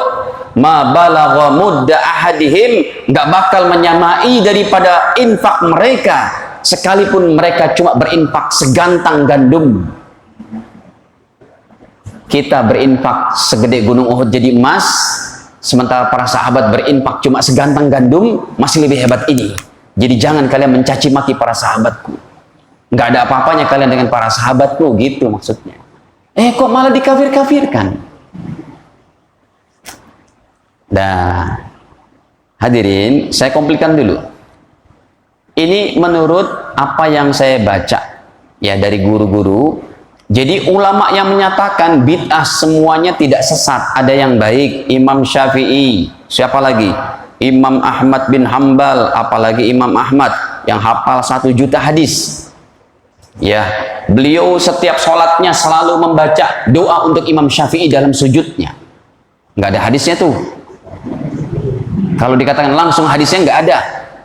ma balagha mudda ahadihim, nggak bakal menyamai daripada infak mereka, sekalipun mereka cuma berinfak segantang gandum. Kita berinfak segede gunung Uhud jadi emas, sementara para sahabat berinfak cuma segantang gandum, masih lebih hebat ini. Jadi jangan kalian mencaci maki para sahabatku. Nggak ada apa-apanya kalian dengan para sahabatku, gitu maksudnya. Kok malah dikafir-kafirkan? Nah, hadirin, saya komplikan dulu. Ini menurut apa yang saya baca ya dari guru-guru. Jadi ulama yang menyatakan bid'ah semuanya tidak sesat, ada yang baik. Imam Syafi'i, siapa lagi? Imam Ahmad bin Hambal, apalagi Imam Ahmad yang hafal 1 juta hadis. Ya, beliau setiap sholatnya selalu membaca doa untuk Imam Syafi'i dalam sujudnya. Nggak ada hadisnya tuh. Kalau dikatakan langsung hadisnya nggak ada.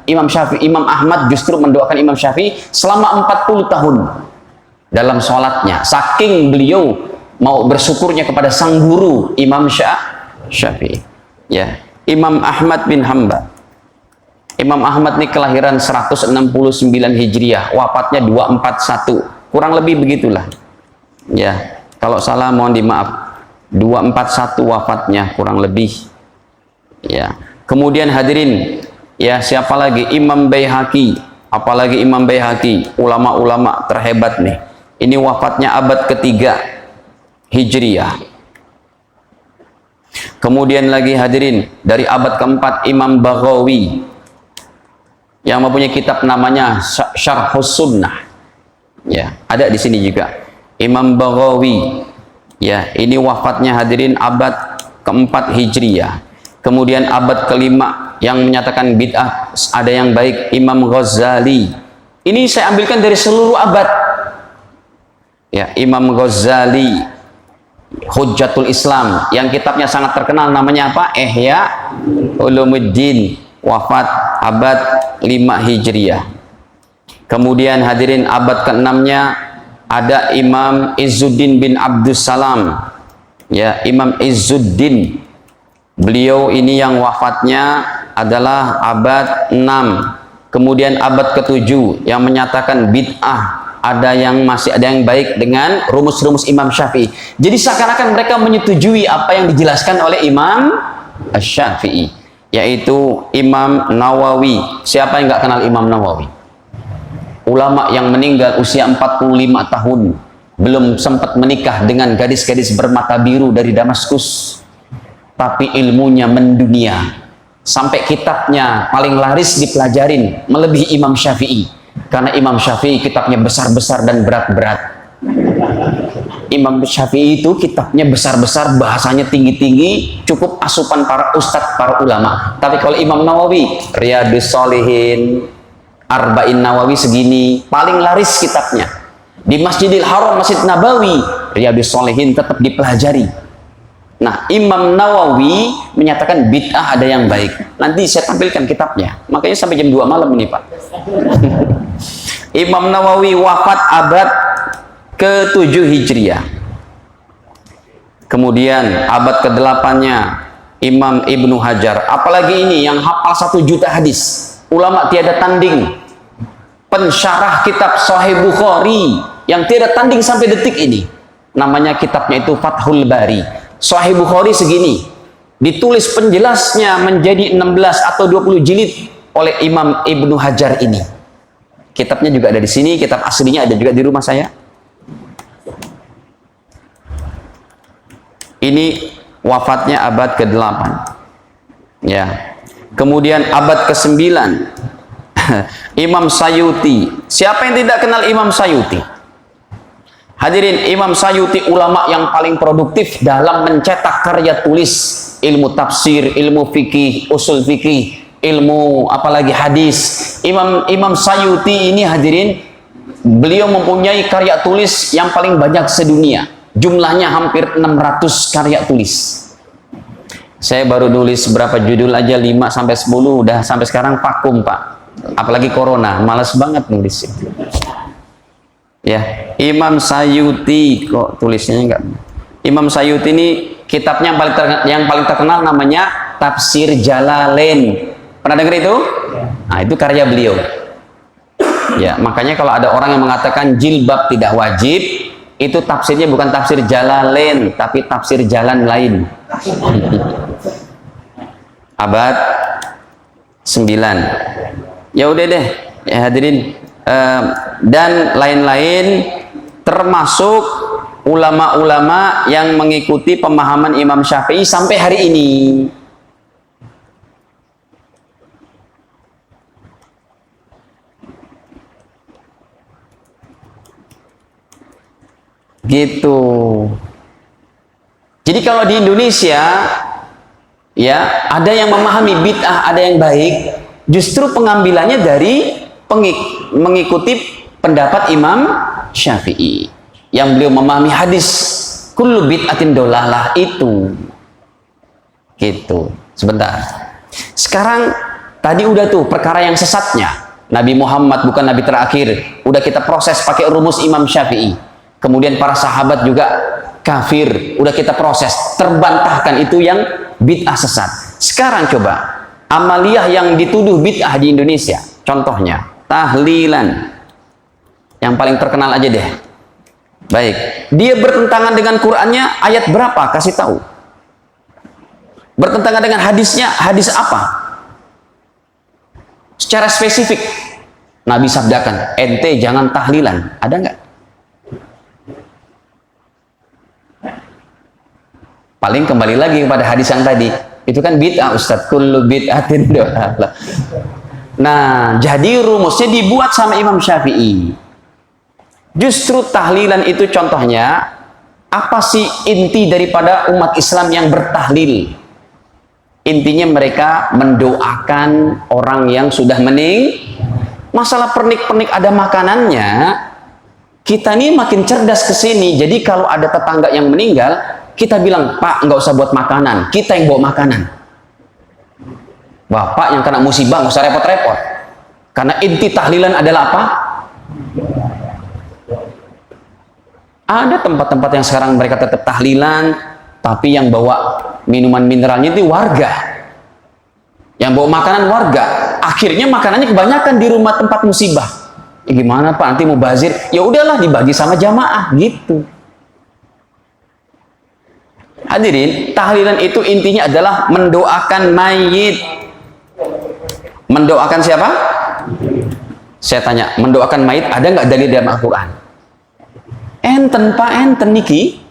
Imam Ahmad justru mendoakan Imam Syafi'i selama 40 tahun dalam sholatnya. Saking beliau mau bersyukurnya kepada sang guru Imam Syafi'i. Ya, Imam Ahmad bin Hambal. Imam Ahmad ini kelahiran 169 Hijriah, wafatnya 241. Kurang lebih begitulah. Ya, kalau salah mohon dimaaf. 241 wafatnya kurang lebih. Ya. Kemudian hadirin, ya siapa lagi? Imam Baihaqi, apalagi Imam Baihaqi, ulama-ulama terhebat nih. Ini wafatnya abad ketiga Hijriah. Kemudian lagi hadirin, dari abad keempat Imam Baghawi yang mempunyai kitab namanya Syarhus Sunnah. Ya, ada di sini juga. Imam Baghawi. Ya, ini wafatnya hadirin abad keempat Hijriah. Kemudian abad kelima yang menyatakan bid'ah ada yang baik, Imam Ghazali. Ini saya ambilkan dari seluruh abad. Ya, Imam Ghazali, Hujjatul Islam, yang kitabnya sangat terkenal namanya apa? Ihya Ulumuddin, wafat abad 5 Hijriah. Kemudian hadirin abad ke-6-nya ada Imam Izzuddin bin Abdussalam. Ya, Imam Izzuddin. Beliau ini yang wafatnya adalah abad 6. Kemudian abad ke-7 yang menyatakan bid'ah ada yang baik dengan rumus-rumus Imam Syafi'i. Jadi seakan-akan mereka menyetujui apa yang dijelaskan oleh Imam Asy-Syafi'i, yaitu Imam Nawawi. Siapa yang nggak kenal Imam Nawawi? Ulama yang meninggal usia 45 tahun, belum sempat menikah dengan gadis-gadis bermata biru dari Damaskus, tapi ilmunya mendunia sampai kitabnya paling laris dipelajarin melebihi Imam Syafi'i, karena Imam Syafi'i kitabnya besar-besar dan berat-berat. Imam Syafi'i itu kitabnya besar-besar, bahasanya tinggi-tinggi, cukup asupan para ustadz, para ulama. Tapi kalau Imam Nawawi, Riyadhus Shalihin, Arba'in Nawawi segini, paling laris kitabnya. Di Masjidil Haram, Masjid Nabawi, Riyadhus Shalihin tetap dipelajari. Nah, Imam Nawawi menyatakan bid'ah ada yang baik. Nanti saya tampilkan kitabnya. Makanya sampai jam 2 malam ini, Pak. Imam Nawawi wafat abad ke-7 Hijriah. Kemudian abad ke-8-nya Imam Ibnu Hajar. Apalagi ini yang hafal 1 juta hadis. Ulama tiada tanding. Pensyarah kitab Sahih Bukhari yang tiada tanding sampai detik ini. Namanya kitabnya itu Fathul Bari. Sahih Bukhari segini. Ditulis penjelasnya menjadi 16 atau 20 jilid oleh Imam Ibnu Hajar ini. Kitabnya juga ada di sini, kitab aslinya ada juga di rumah saya. Ini wafatnya abad ke-8. Ya. Kemudian abad ke-9 Imam Sayuti. Siapa yang tidak kenal Imam Sayuti? Hadirin, Imam Sayuti ulama yang paling produktif dalam mencetak karya tulis ilmu tafsir, ilmu fikih, usul fikih, ilmu apalagi hadis. Imam Sayuti ini hadirin, beliau mempunyai karya tulis yang paling banyak sedunia. Jumlahnya hampir 600 karya tulis. Saya baru nulis berapa judul aja, 5 sampai 10, udah sampai sekarang vakum, Pak. Apalagi corona, males banget nulis itu. Ya, Imam Sayuti kok tulisnya enggak. Imam Sayuti ini kitabnya yang paling terkenal namanya Tafsir Jalalain. Pernah dengar itu? Nah, itu karya beliau. Ya, makanya kalau ada orang yang mengatakan jilbab tidak wajib, itu tafsirnya bukan tafsir Jalalain, tapi tafsir jalan lain. Abad 9. Ya udah deh, ya hadirin, dan lain-lain, termasuk ulama-ulama yang mengikuti pemahaman Imam Syafi'i sampai hari ini. Gitu. Jadi kalau di Indonesia ya ada yang memahami bid'ah, ada yang baik, justru pengambilannya dari mengikuti pendapat Imam Syafi'i yang beliau memahami hadis kullu bid'atin dolalah itu. Gitu. Sebentar. Sekarang tadi udah tuh perkara yang sesatnya. Nabi Muhammad bukan nabi terakhir. Udah kita proses pakai rumus Imam Syafi'i. Kemudian para sahabat juga kafir, udah kita proses, terbantahkan itu yang bid'ah sesat. Sekarang coba amaliyah yang dituduh bid'ah di Indonesia, contohnya tahlilan, yang paling terkenal aja deh. Baik, dia bertentangan dengan Qurannya, ayat berapa? Kasih tahu. Bertentangan dengan hadisnya, hadis apa? Secara spesifik Nabi sabdakan, ente jangan tahlilan, ada nggak? Paling kembali lagi kepada hadis yang tadi, itu kan bid'ah Ustadz, kullu bid'atin dolalah. Nah, jadi rumusnya dibuat sama Imam Syafi'i. Justru tahlilan itu contohnya, apa sih inti daripada umat Islam yang bertahlil? Intinya mereka mendoakan orang yang sudah Masalah pernik-pernik ada makanannya, kita ini makin cerdas ke sini. Jadi kalau ada tetangga yang meninggal, kita bilang, Pak, nggak usah buat makanan, kita yang bawa makanan. Bapak yang kena musibah nggak usah repot-repot. Karena inti tahlilan adalah apa? Ada tempat-tempat yang sekarang mereka tetap tahlilan, tapi yang bawa minuman mineralnya itu warga. Yang bawa makanan warga. Akhirnya makanannya kebanyakan di rumah tempat musibah. Ya gimana Pak, nanti mau bazir? Ya udahlah dibagi sama jamaah gitu. Hadirin, tahlilan itu intinya adalah mendoakan mayit. Mendoakan siapa? Saya tanya, mendoakan mayit ada nggak dalil dalam Al-Quran? Enten Pak, enten niki.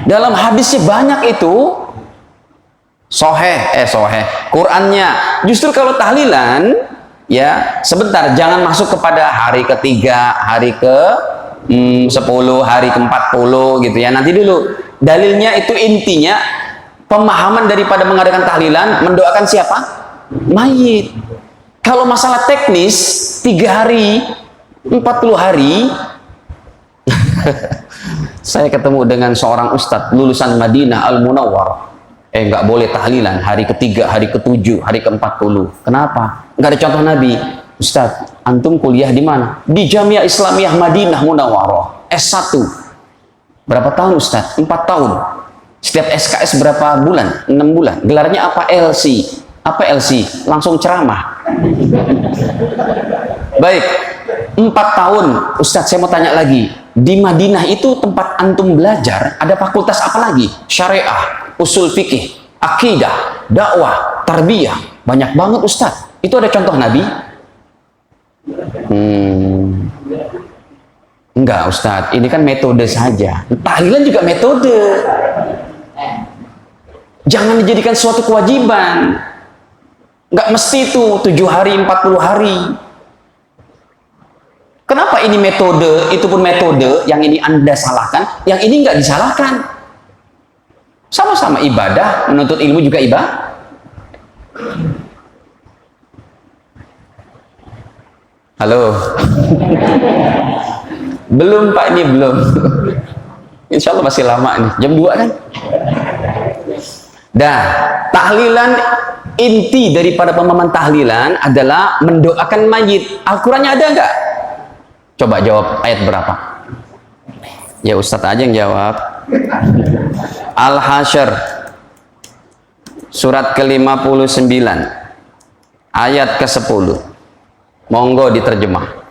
Dalam hadisnya banyak itu. Soheh, Qurannya. Justru kalau tahlilan, ya sebentar, jangan masuk kepada hari ketiga, hari ke 10, hari ke-40 gitu ya. Nanti dulu. Dalilnya itu intinya pemahaman daripada mengadakan tahlilan, mendoakan siapa? Mayit. Kalau masalah teknis 3 hari, 40 hari, saya ketemu dengan seorang ustadz lulusan Madinah Al-Munawwar. Nggak boleh tahlilan hari ketiga, hari ke-7, hari ke-40. Kenapa? Nggak ada contoh Nabi. Ustadz, antum kuliah di mana? Di Jamiah Islamiyah Madinah Munawwarah, S1. Berapa tahun Ustadz? 4 tahun. Setiap SKS berapa bulan? 6 bulan. Gelarnya apa? LC. Apa LC? Langsung ceramah. Baik, 4 tahun. Ustadz, saya mau tanya lagi. Di Madinah itu tempat antum belajar, ada fakultas apa lagi? Syariah, usul fikih, akidah, dakwah, tarbiyah. Banyak banget Ustadz. Itu ada contoh Nabi? Enggak Ustadz, ini kan metode saja. Tahlilan juga metode. Jangan dijadikan suatu kewajiban. Nggak mesti itu 7 hari, 40 hari. Kenapa ini metode, itu pun metode, yang ini Anda salahkan, yang ini nggak disalahkan. Sama-sama ibadah, menuntut ilmu juga ibadah. Halo? Belum Pak, ini belum. Insya Allah masih lama nih, jam 2 kan? Dah, tahlilan, inti daripada pemahaman tahlilan adalah mendoakan mayit. Al-Qurannya ada nggak? Coba jawab ayat berapa? Ya Ustadz aja yang jawab. Al-Hasyr surat ke-59 ayat ke-10. Monggo diterjemah.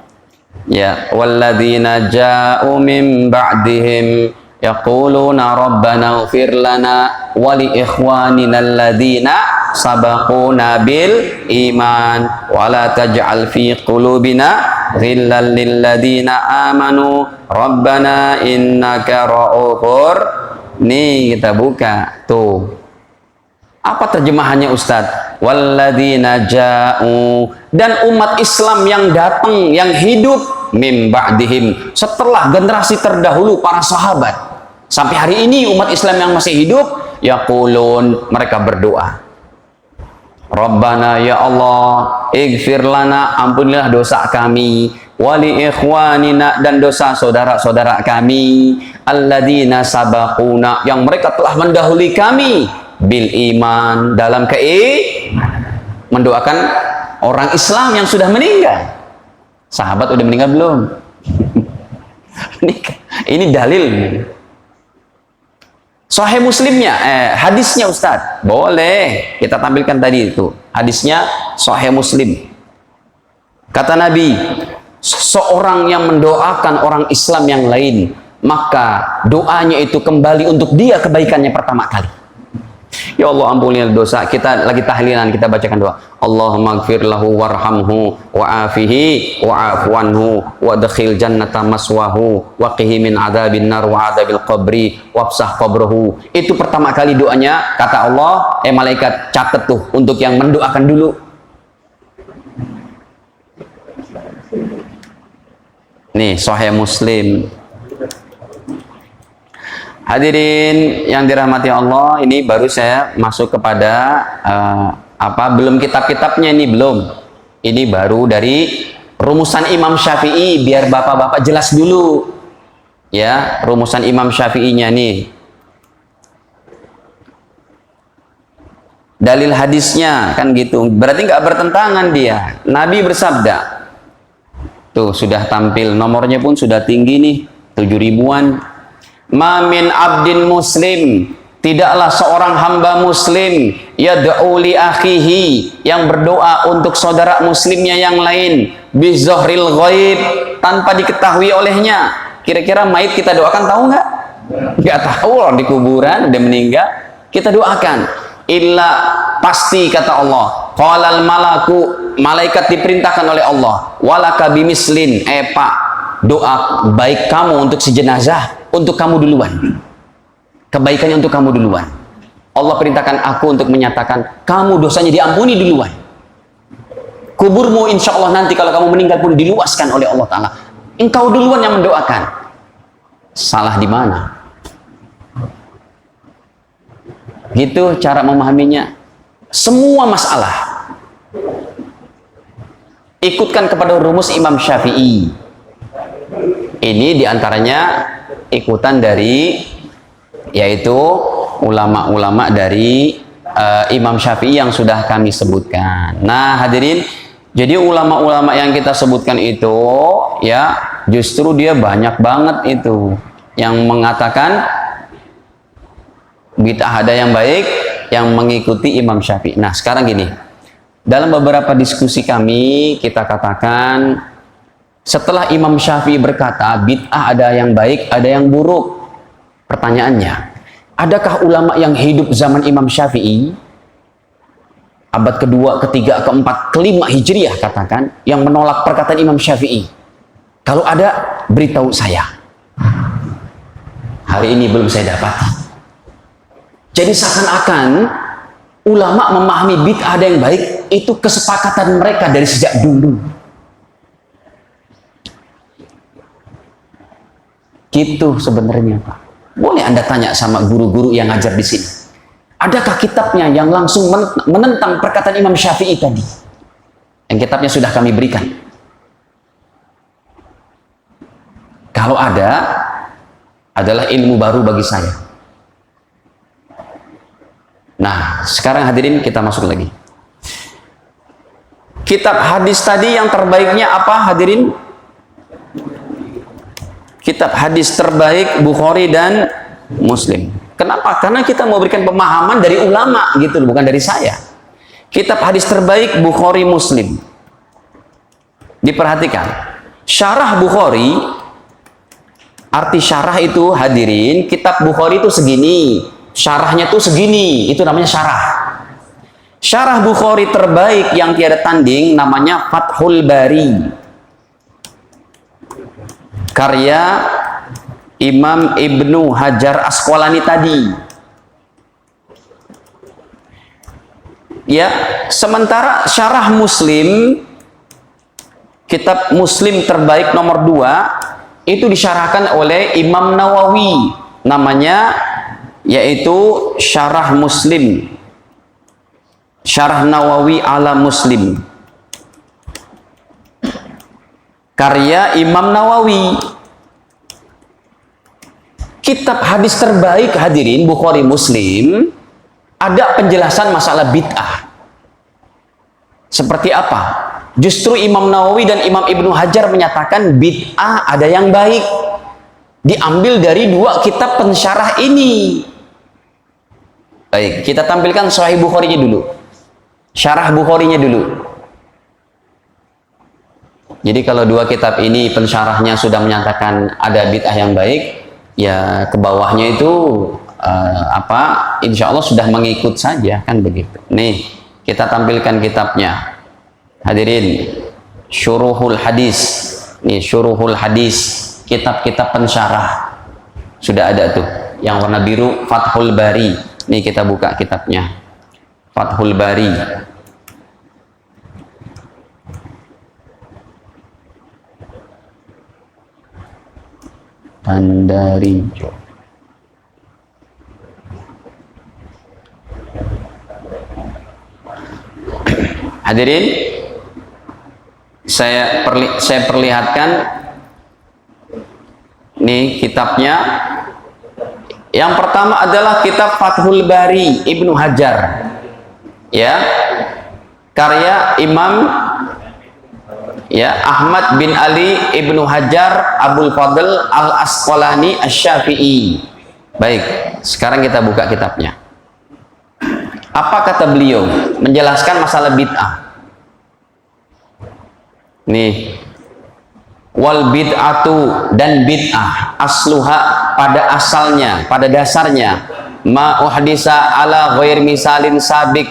Ya, walladzina ja'u min ba'dihim yaquluna rabbana ighfir lana wa li ikhwanina alladzina sabaquna bil iman wa la taj'al fi qulubina ghillan lil ladzina amanu rabbana innaka ra'ufur. Nih kita buka tuh. Apa terjemahannya Ustadz? Walladzina ja'u, dan umat Islam yang datang, yang hidup mim ba'dihim, setelah generasi terdahulu para sahabat. Sampai hari ini umat Islam yang masih hidup, yaqulun, mereka berdoa. Rabbana, ya Allah, ighfir lana, ampunilah dosa kami, wali ikhwanina, dan dosa saudara-saudara kami, alladzina sabaquna, yang mereka telah mendahului kami, bil iman, dalam mendoakan orang Islam yang sudah meninggal. Sahabat udah meninggal belum? Ini dalil. Sahih Muslimnya, hadisnya Ustadz, boleh kita tampilkan tadi itu. Hadisnya Sahih Muslim. Kata Nabi, seorang yang mendoakan orang Islam yang lain, maka doanya itu kembali untuk dia kebaikannya pertama kali. Ya Allah, ampunilah dosa. Kita lagi tahlilan, kita bacakan doa. Allahumma ighfir lahu warhamhu wa'afihi wa'afu anhu wadkhil jannata maswahu waqihi min adzabin nar wa adzabil qabri wafsah qabrahu. Itu pertama kali doanya, kata Allah, malaikat catat tuh untuk yang mendoakan dulu. Nih Sahih Muslim. Hadirin yang dirahmati Allah, ini baru saya masuk kepada belum kitab-kitabnya, ini belum. Ini baru dari rumusan Imam Syafi'i, biar bapak-bapak jelas dulu. Ya, rumusan Imam Syafi'inya nih. Dalil hadisnya kan gitu. Berarti nggak bertentangan dia. Nabi bersabda. Tuh sudah tampil, nomornya pun sudah tinggi nih, 7.000-an. Ma min abdin muslim, tidaklah seorang hamba muslim yad'u li akhihi, yang berdoa untuk saudara muslimnya yang lain, bizohril ghaib, tanpa diketahui olehnya. Kira-kira mayit kita doakan tahu nggak? Nggak tahu, orang di kuburan udah meninggal kita doakan. Illa, pasti kata Allah, qalal malaku, malaikat diperintahkan oleh Allah, walaka bimislin, Pak, doa baik kamu untuk si jenazah, untuk kamu duluan, kebaikannya untuk kamu duluan. Allah perintahkan aku untuk menyatakan kamu dosanya diampuni duluan. Kuburmu insya Allah nanti kalau kamu meninggal pun diluaskan oleh Allah Ta'ala. Engkau duluan yang mendoakan. Salah di mana? Gitu cara memahaminya. Semua masalah ikutkan kepada rumus Imam Syafi'i. Ini diantaranya ikutan dari, yaitu ulama-ulama dari Imam Syafi'i yang sudah kami sebutkan. Nah hadirin, jadi ulama-ulama yang kita sebutkan itu ya justru dia banyak banget itu yang mengatakan Bid'ah ada yang baik yang mengikuti Imam Syafi'i. Nah, sekarang gini. Dalam beberapa diskusi kami, kita katakan setelah Imam Syafi'i berkata bid'ah ada yang baik, ada yang buruk. Pertanyaannya, adakah ulama yang hidup zaman Imam Syafi'i abad kedua, ketiga, keempat, kelima Hijriah katakan yang menolak perkataan Imam Syafi'i? Kalau ada, beritahu saya. Hari ini belum saya dapat. Jadi seakan-akan ulama memahami bid'ah ada yang baik itu kesepakatan mereka dari sejak dulu. Gitu sebenarnya, Pak. Boleh Anda tanya sama guru-guru yang ngajar di sini. Adakah kitabnya yang langsung menentang perkataan Imam Syafi'i tadi? Yang kitabnya sudah kami berikan. Kalau ada, adalah ilmu baru bagi saya. Nah, sekarang hadirin kita masuk lagi. Kitab hadis tadi yang terbaiknya apa hadirin? Kitab hadis terbaik Bukhari dan Muslim. Kenapa? Karena kita mau berikan pemahaman dari ulama gitu, bukan dari saya. Kitab hadis terbaik Bukhari Muslim. Diperhatikan. Syarah Bukhari, arti syarah itu hadirin, kitab Bukhari itu segini. Syarahnya tuh segini, itu namanya syarah. Syarah Bukhari terbaik yang tiada tanding namanya Fathul Bari, karya Imam Ibnu Hajar Asqalani tadi. Ya, sementara syarah Muslim, kitab Muslim terbaik nomor 2 itu disyarahkan oleh Imam Nawawi, namanya yaitu Syarah Muslim, Syarah Nawawi ala Muslim, karya Imam Nawawi. Kitab hadis terbaik hadirin Bukhari Muslim ada penjelasan masalah bid'ah. Seperti apa? Justru Imam Nawawi dan Imam Ibnu Hajar menyatakan bid'ah ada yang baik, diambil dari 2 kitab pensyarah ini. Baik, kita tampilkan Sahih Bukhari-nya dulu. Syarah Bukhari-nya dulu. Jadi kalau 2 kitab ini pensyarahnya sudah menyatakan ada bid'ah yang baik, ya ke bawahnya itu insya Allah sudah mengikut saja, kan begitu. Nih, kita tampilkan kitabnya. Hadirin, Syuruhul Hadis. Nih, Syuruhul Hadis, kitab-kitab pensyarah. Sudah ada tuh. Yang warna biru Fathul Bari. Nih kita buka kitabnya. Fathul Bari. Pandarijo. Hadirin, saya perlihatkan nih kitabnya. Yang pertama adalah kitab Fathul Bari Ibnu Hajar, ya, karya Imam Ahmad bin Ali Ibnu Hajar Abul Fadl Al Asqalani Asy-Syafi'i. Baik, sekarang kita buka kitabnya. Apa kata beliau menjelaskan masalah bid'ah? Nih, wal bid'atu, dan bid'ah asluha, pada asalnya, pada dasarnya, ma uhdisa ala ghair misalin sabik,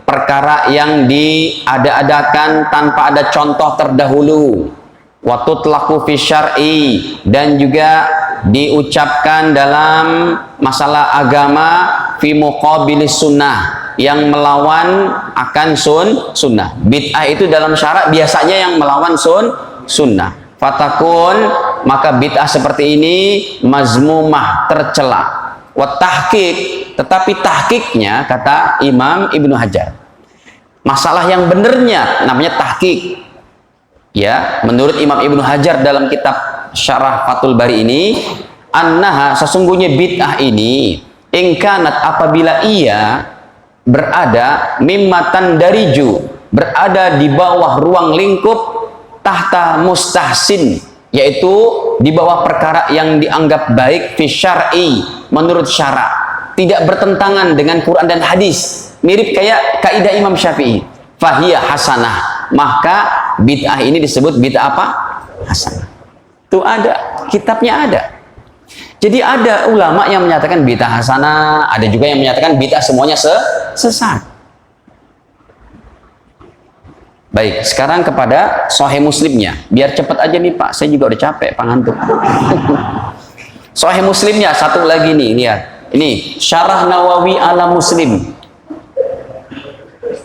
perkara yang diada-adakan tanpa ada contoh terdahulu. Wa tutlaqu fi syar'i, dan juga diucapkan dalam masalah agama fi muqabilis sunnah, yang melawan akan sunnah. Bid'ah itu dalam syarak biasanya yang melawan sunnah. Fatakun, maka bid'ah seperti ini mazmumah, tercela. Wa tahqiq, tetapi tahqiqnya kata Imam Ibnu Hajar, masalah yang benernya namanya tahqiq. Ya, menurut Imam Ibnu Hajar dalam kitab Syarah Fathul Bari ini, annaha, sesungguhnya bid'ah ini, ingkanat, apabila ia berada, mimmatan dariju, berada di bawah ruang lingkup, tahta mustahsin, yaitu di bawah perkara yang dianggap baik, fi syar'i, menurut syarak, tidak bertentangan dengan Quran dan hadis, mirip kayak kaidah Imam Syafi'i, fahiyah hasanah, maka bid'ah ini disebut bid'ah apa? Hasanah. Itu ada, kitabnya ada. Jadi ada ulama yang menyatakan bid'ah hasanah, ada juga yang menyatakan bid'ah semuanya sesat. Baik, sekarang kepada Sahih Muslimnya. Biar cepat aja nih Pak, saya juga udah capek, pangantuk. Sahih Muslimnya, satu lagi nih, lihat. Ini, Syarah Nawawi ala Muslim.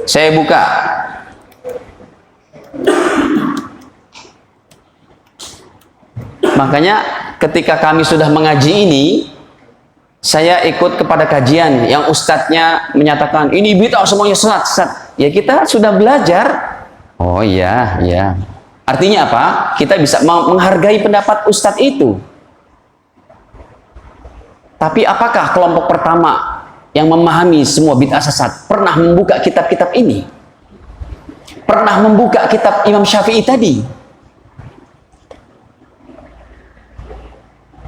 Saya buka. Makanya ketika kami sudah mengaji ini, saya ikut kepada kajian yang ustadznya menyatakan, ini bid'ah semuanya sesat. Ya kita sudah belajar. Oh iya, iya. Artinya apa? Kita bisa menghargai pendapat ustadz itu. Tapi apakah kelompok pertama yang memahami semua bid'ah sesat pernah membuka kitab-kitab ini? Pernah membuka kitab Imam Syafi'i tadi?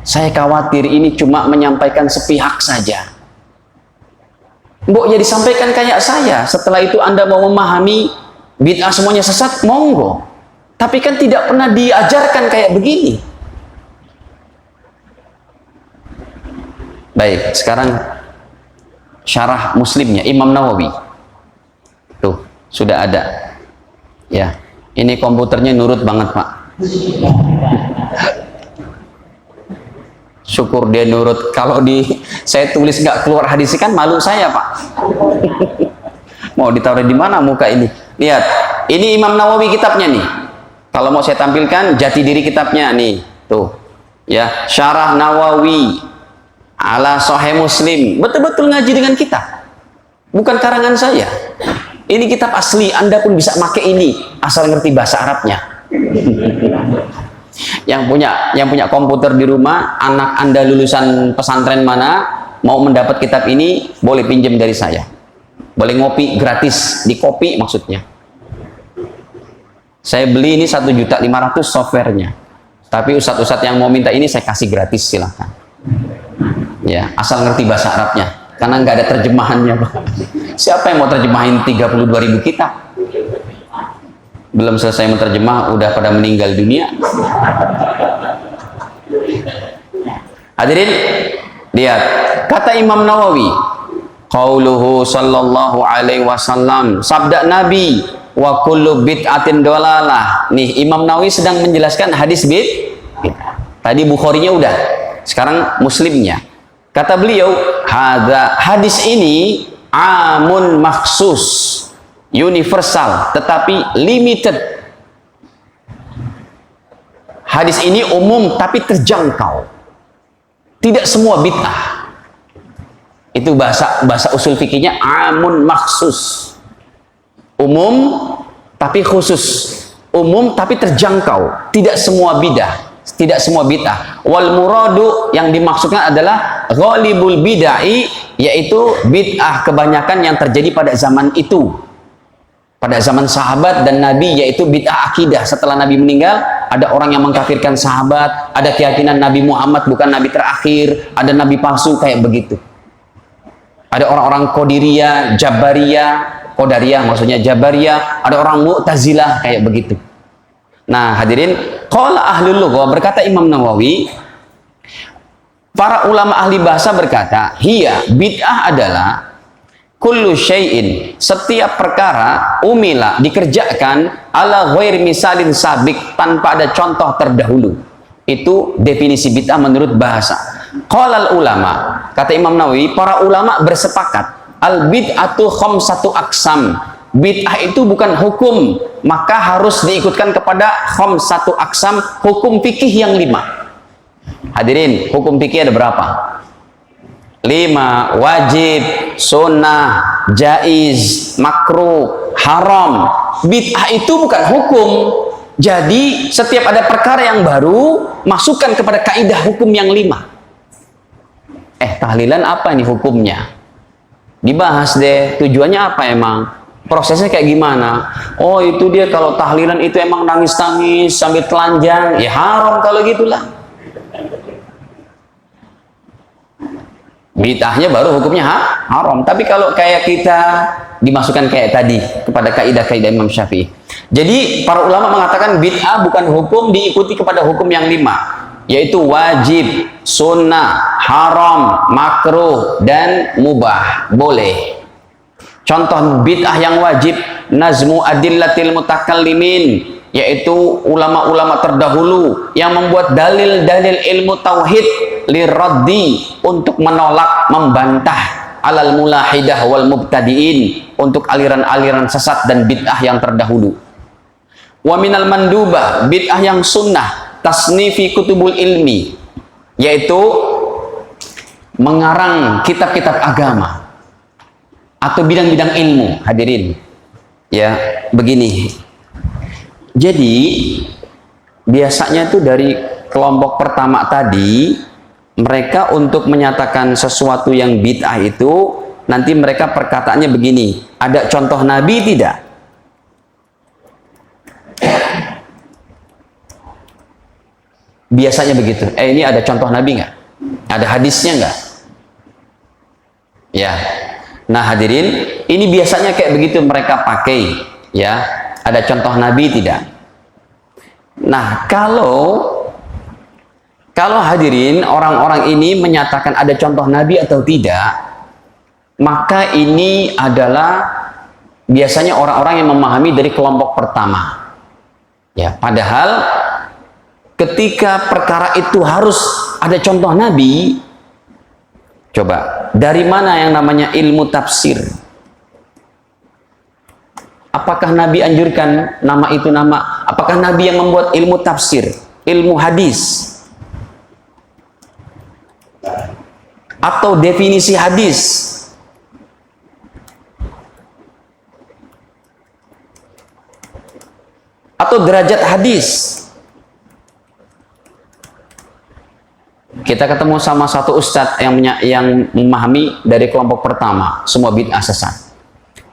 Saya khawatir ini cuma menyampaikan sepihak saja. Mbok ya disampaikan kayak saya. Setelah itu Anda mau memahami bid'ah semuanya sesat, monggo. Tapi kan tidak pernah diajarkan kayak begini. Baik, sekarang syarah Muslimnya Imam Nawawi. Tuh, sudah ada. Ya, ini komputernya nurut banget, Pak. Syukur dia nurut. Kalau saya tulis nggak keluar hadis kan malu saya, Pak. Mau ditaruh di mana muka ini? Lihat, ini Imam Nawawi kitabnya nih. Kalau mau saya tampilkan jati diri kitabnya nih, tuh. Ya, Syarah Nawawi ala Sahih Muslim. Betul-betul ngaji dengan kitab. Bukan karangan saya. Ini kitab asli, Anda pun bisa pakai ini asal ngerti bahasa Arabnya. Yang punya komputer di rumah, anak Anda lulusan pesantren mana, mau mendapat kitab ini, boleh pinjam dari saya. Boleh ngopi gratis, di kopi maksudnya. Saya beli ini 1.500.000 softwarenya. Tapi ustadz-ustadz yang mau minta ini saya kasih gratis, silahkan. Ya, asal ngerti bahasa Arabnya. Karena nggak ada terjemahannya, Pak. Siapa yang mau terjemahin 32.000 kitab? Belum selesai menerjemah, udah pada meninggal dunia. Hadirin, lihat. Kata Imam Nawawi, qauluhu sallallahu alaihi wasallam, sabda Nabi, wa kullu bid'atin dolalah. Nih, Imam Nawawi sedang menjelaskan hadis bid'ah. Tadi Bukharinya udah, sekarang Muslimnya. Kata beliau, hadis ini amun maksus, universal, tetapi limited. Hadis ini umum tapi terjangkau. Tidak semua bid'ah. Itu bahasa usul fikihnya amun maksus. Umum tapi khusus. Umum tapi terjangkau. Tidak semua bid'ah. Tidak semua bid'ah. Wal muradu yang dimaksudkan adalah ghalibul bid'ai, yaitu bid'ah kebanyakan yang terjadi pada zaman itu. Pada zaman sahabat dan Nabi, yaitu bid'ah akidah. Setelah Nabi meninggal, ada orang yang mengkafirkan sahabat, ada keyakinan Nabi Muhammad bukan Nabi terakhir, ada Nabi palsu, kayak begitu. Ada orang-orang Qadiriyah, Jabariyah, Qadariyah maksudnya Jabariyah, ada orang Mu'tazilah, kayak begitu. Nah, hadirin, qala ahlul lughah, berkata Imam Nawawi, para ulama ahli bahasa berkata, hiya, bid'ah adalah kullu syai'in, setiap perkara umila, dikerjakan ala ghairi misalin sabik, tanpa ada contoh terdahulu. Itu definisi bid'ah menurut bahasa. Qalal ulama, kata Imam Nawawi, para ulama bersepakat, al bid'atu khamsatu aqsam. Bid'ah itu bukan hukum, maka harus diikutkan kepada khamsatu aqsam, hukum fikih yang 5. Hadirin, hukum fikih ada berapa? 5, wajib, sunnah, jaiz, makruh, haram. Bid'ah itu bukan hukum. Jadi setiap ada perkara yang baru, masukkan kepada kaidah hukum yang 5. Tahlilan apa nih hukumnya? Dibahas deh, tujuannya apa emang? Prosesnya kayak gimana? Oh, itu dia kalau tahlilan itu emang nangis-nangis sambil telanjang, ya haram kalau gitulah. Bid'ahnya baru hukumnya haram. Tapi kalau kayak kita dimasukkan kayak tadi kepada kaidah-kaidah Imam Syafi'i. Jadi para ulama mengatakan bid'ah bukan hukum diikuti kepada hukum yang 5, yaitu wajib, sunnah, haram, makruh, dan mubah. Boleh. Contoh bid'ah yang wajib, nazmu adillatil mutakallimin, yaitu ulama-ulama terdahulu yang membuat dalil-dalil ilmu tauhid liraddi, untuk menolak, membantah alal mulahidah wal mubtadiin, untuk aliran-aliran sesat dan bid'ah yang terdahulu. Wa minal mandubah, bid'ah yang sunnah, tasnifi kutubul ilmi, yaitu mengarang kitab-kitab agama atau bidang-bidang ilmu. Hadirin, ya begini. Jadi biasanya itu dari kelompok pertama tadi, mereka untuk menyatakan sesuatu yang bid'ah itu, nanti mereka perkataannya begini, ada contoh Nabi tidak? Biasanya begitu. Ini ada contoh Nabi nggak? Ada hadisnya nggak? Ya. Nah hadirin, ini biasanya kayak begitu mereka pakai. Ya, ada contoh Nabi tidak? Nah kalau hadirin orang-orang ini menyatakan ada contoh Nabi atau tidak, maka ini adalah biasanya orang-orang yang memahami dari kelompok pertama. Ya, padahal ketika perkara itu harus ada contoh Nabi, coba dari mana yang namanya ilmu tafsir? Apakah Nabi anjurkan nama itu nama? Apakah Nabi yang membuat ilmu tafsir, ilmu hadis, atau definisi hadis? Atau derajat hadis? Kita ketemu sama satu ustadz yang memahami dari kelompok pertama, semua bid'ah sesat.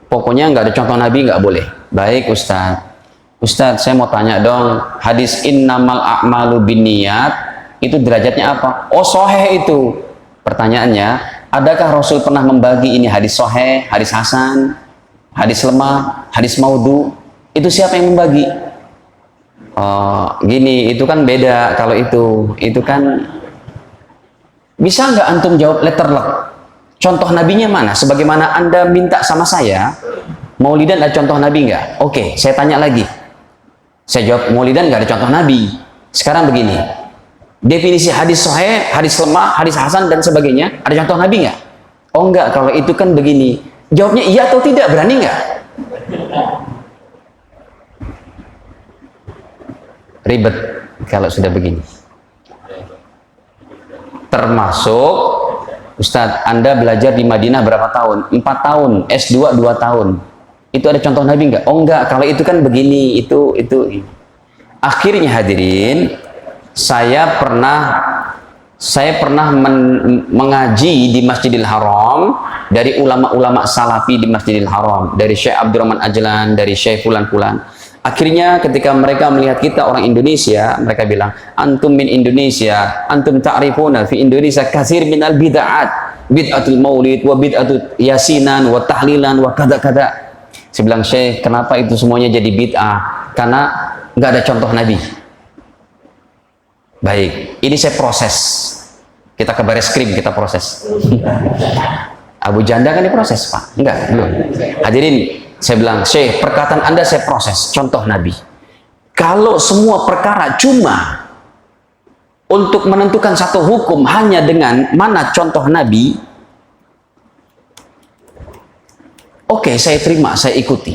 Pokoknya nggak ada contoh Nabi, nggak boleh. Baik Ustadz. Ustadz, saya mau tanya dong, hadis innamal a'malu binniyat itu derajatnya apa? Oh, sahih itu. Pertanyaannya, adakah Rasul pernah membagi ini hadis sahih, hadis hasan, hadis lemah, hadis maudhu? Itu siapa yang membagi? Oh, gini, itu kan beda kalau itu kan. Bisa nggak antum jawab letterlock? Contoh nabinya mana? Sebagaimana Anda minta sama saya, Maulidan ada contoh nabi nggak? Oke, saya tanya lagi. Saya jawab Maulidan nggak ada contoh nabi. Sekarang begini, definisi hadis sahih, hadis lemah, hadis hasan dan sebagainya, ada contoh nabi nggak? Oh nggak, kalau itu kan begini. Jawabnya iya atau tidak, berani nggak? Ribet kalau sudah begini. Termasuk Ustadz, Anda belajar di Madinah berapa tahun? 4 tahun, S2 2 tahun. Itu ada contoh Nabi nggak? Oh enggak, kalau itu kan begini, itu. Akhirnya hadirin, saya pernah mengaji di Masjidil Haram dari ulama-ulama salafi di Masjidil Haram, dari Syekh Abdurrahman Ajlan, dari Syekh Fulan-Fulan. Akhirnya ketika mereka melihat kita orang Indonesia, mereka bilang, antum min Indonesia, antum ta'rifuna fi Indonesia katsir minal bid'at, bid'atul maulid wa bid'atul yasinan wa tahlilan wa kada-kada. Saya bilang, Syekh, kenapa itu semuanya jadi bid'ah? Karena nggak ada contoh Nabi. Baik, ini saya proses. Kita ke baris krim, kita proses. Abu Janda kan diproses, Pak? Enggak, belum. Hadirin, saya bilang, Syekh, perkataan Anda saya proses, contoh Nabi. Kalau semua perkara cuma untuk menentukan satu hukum hanya dengan mana contoh Nabi, oke, saya terima, saya ikuti.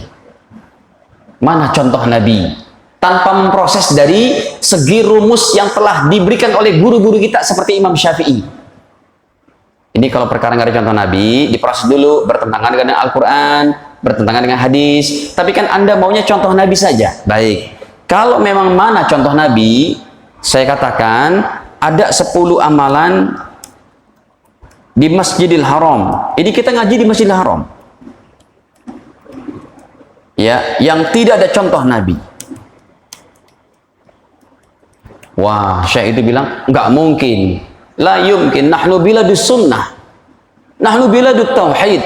Mana contoh Nabi? Tanpa memproses dari segi rumus yang telah diberikan oleh guru-guru kita seperti Imam Syafi'i. Ini kalau perkara nggak ada contoh Nabi, diproses dulu, bertentangan dengan Al-Quran, bertentangan dengan hadis. Tapi kan Anda maunya contoh Nabi saja. Baik, kalau memang mana contoh Nabi, saya katakan ada 10 amalan di Masjidil Haram. Ini kita ngaji di Masjidil Haram, ya, yang tidak ada contoh Nabi. Wah, Syekh itu bilang, nggak mungkin. La yumkin, nahnu biladus sunnah. Nahnu biladut tauhid,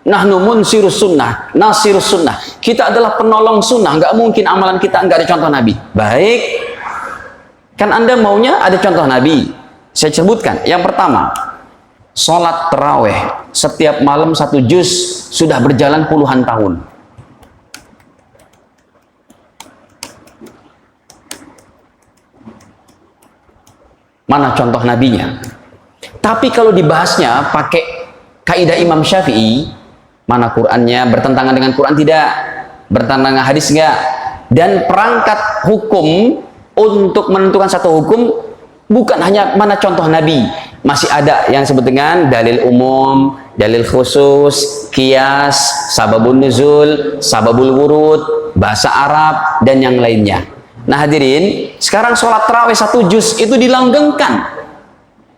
nahnu munsirus sunnah, nasirus sunnah. Kita adalah penolong sunnah. Nggak mungkin amalan kita nggak ada contoh Nabi. Baik, kan Anda maunya ada contoh Nabi. Saya sebutkan. Yang pertama, sholat taraweh setiap malam 1 juz sudah berjalan puluhan tahun. Mana contoh nabinya? Tapi kalau dibahasnya pakai kaidah Imam Syafi'i, mana Qur'annya bertentangan dengan Qur'an tidak? Bertentangan dengan hadis enggak? Dan perangkat hukum untuk menentukan satu hukum bukan hanya mana contoh nabi, masih ada yang disebut dengan dalil umum, dalil khusus, qiyas, sababun nuzul, sababul wurud, bahasa Arab, dan yang lainnya. Nah hadirin, sekarang sholat tarawih 1 juz itu dilanggengkan.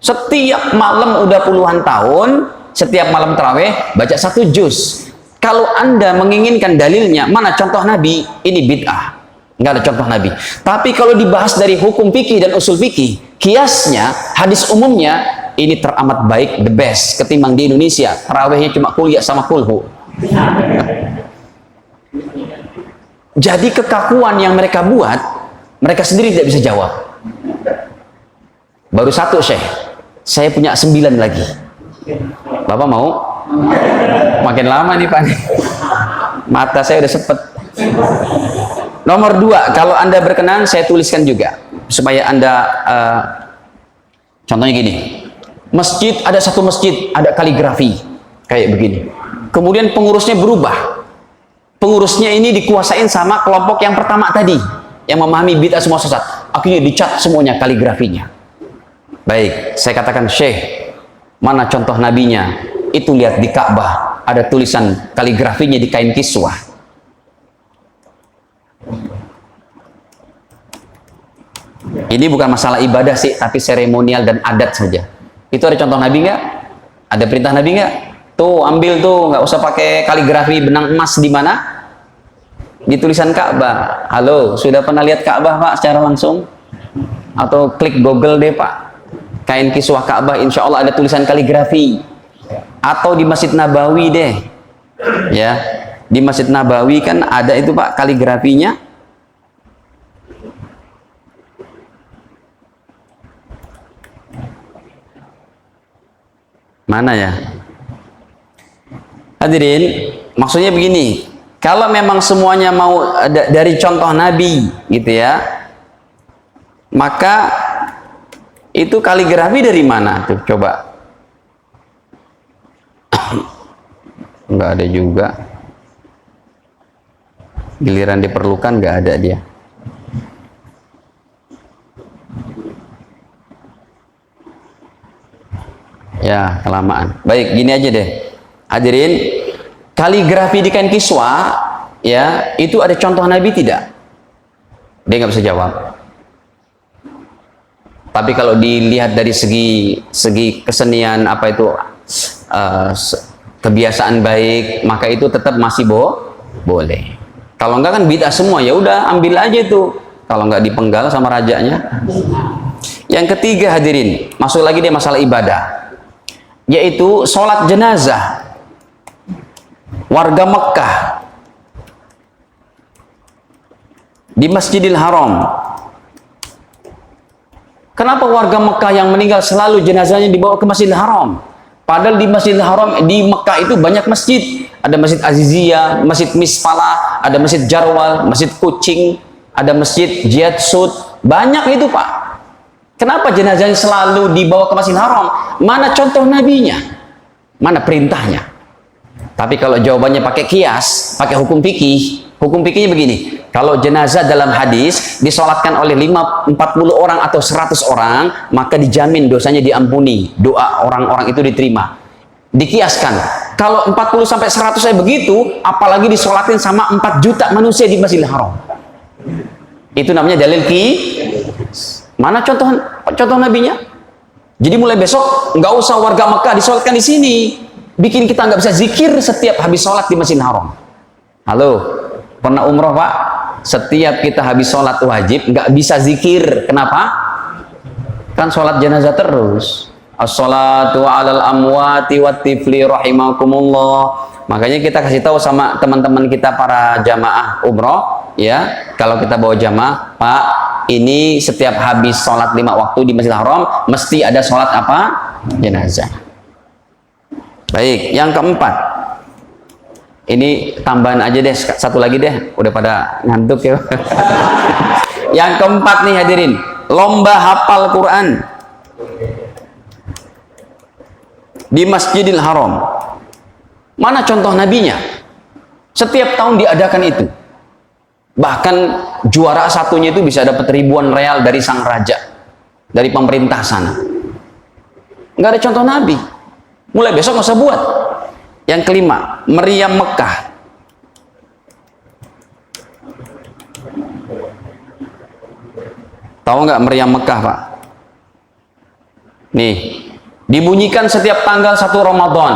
Setiap malam udah puluhan tahun, setiap malam tarawih baca 1 juz. Kalau Anda menginginkan dalilnya, mana contoh Nabi? Ini bid'ah. Nggak ada contoh Nabi. Tapi kalau dibahas dari hukum fikih dan usul fikih, kiasnya, hadis umumnya, ini teramat baik, the best ketimbang di Indonesia. Tarawihnya cuma kuliah sama kulhu. Jadi kekakuan yang mereka buat, mereka sendiri tidak bisa jawab. Baru 1 Syekh, saya punya 9 lagi. Bapak mau? Makin lama nih Pak. Mata saya udah sepet. Nomor 2, kalau Anda berkenan saya tuliskan juga supaya Anda contohnya gini. Masjid, ada satu masjid, ada kaligrafi kayak begini. Kemudian pengurusnya berubah. Pengurusnya ini dikuasain sama kelompok yang pertama tadi, yang memahami bid'ah semua sesat. Akhirnya dicat semuanya kaligrafinya. Baik, saya katakan, Syekh, mana contoh nabinya? Itu lihat di Ka'bah, ada tulisan kaligrafinya di kain kiswah. Ini bukan masalah ibadah sih, tapi seremonial dan adat saja. Itu ada contoh nabi nggak? Ada perintah nabi nggak? Tuh, ambil tuh, nggak usah pakai kaligrafi benang emas di mana? Di tulisan Ka'bah. Halo, sudah pernah lihat Ka'bah Pak secara langsung? Atau klik Google deh Pak. Kain kiswah Ka'bah, insya Allah ada tulisan kaligrafi. Atau di Masjid Nabawi deh. Ya, di Masjid Nabawi kan ada itu Pak kaligrafinya. Mana ya? Hadirin, maksudnya begini, kalau memang semuanya mau dari contoh Nabi gitu ya, maka itu kaligrafi dari mana tuh? Coba. Nggak ada juga. Giliran diperlukan nggak ada dia. Ya, kelamaan. Baik, gini aja deh. Hadirin, kaligrafi di kain kiswah, ya, itu ada contoh Nabi tidak? Dia nggak bisa jawab. Tapi kalau dilihat dari segi kesenian apa itu kebiasaan baik, maka itu tetap masih boleh. Kalau enggak kan bid'ah semua, ya udah ambil aja itu. Kalau enggak dipenggal sama rajanya. Yang ketiga hadirin, masuk lagi dia masalah ibadah, yaitu sholat jenazah warga Mekah di Masjidil Haram. Kenapa warga Mekah yang meninggal selalu jenazahnya dibawa ke Masjidil Haram? Padahal di Masjidil Haram di Mekah itu banyak masjid. Ada Masjid Aziziyah, Masjid Misfalah, ada Masjid Jarwal, Masjid Kucing, ada Masjid Jihad Sud. Banyak itu Pak. Kenapa jenazahnya selalu dibawa ke Masjidil Haram? Mana contoh nabinya? Mana perintahnya? Tapi kalau jawabannya pakai kias, pakai hukum fikihnya begini. Kalau jenazah dalam hadis disolatkan oleh 40 orang atau 100 orang, maka dijamin dosanya diampuni, doa orang-orang itu diterima. Dikiaskan, kalau 40 sampai 100 saya begitu, apalagi disolatin sama 4 juta manusia di Masjidil Haram. Itu namanya dalil Mana contoh nabinya? Jadi mulai besok nggak usah warga Mekah disolatkan di sini. Bikin kita nggak bisa zikir setiap habis sholat di Masjidil Haram. Halo, pernah umroh Pak? Setiap kita habis sholat wajib nggak bisa zikir. Kenapa? Kan sholat jenazah terus. As-salatu 'alal amwati wat tifli rahimakumullah. Makanya kita kasih tahu sama teman-teman kita para jamaah umroh, ya, kalau kita bawa jamaah, Pak, ini setiap habis sholat 5 waktu di Masjidil Haram mesti ada sholat apa? Jenazah. Baik, yang keempat, ini tambahan aja deh, satu lagi deh, udah pada ngantuk ya. Yang keempat nih hadirin, lomba hafal Quran di Masjidil Haram. Mana contoh nabinya? Setiap tahun diadakan itu. Bahkan juara satunya itu bisa dapat ribuan real dari sang raja, dari pemerintah sana. Nggak ada contoh nabi. Mulai besok nggak usah buat. Yang kelima, meriam Mekah. Tahu nggak meriam Mekah, Pak? Nih, dibunyikan setiap tanggal 1 Ramadan.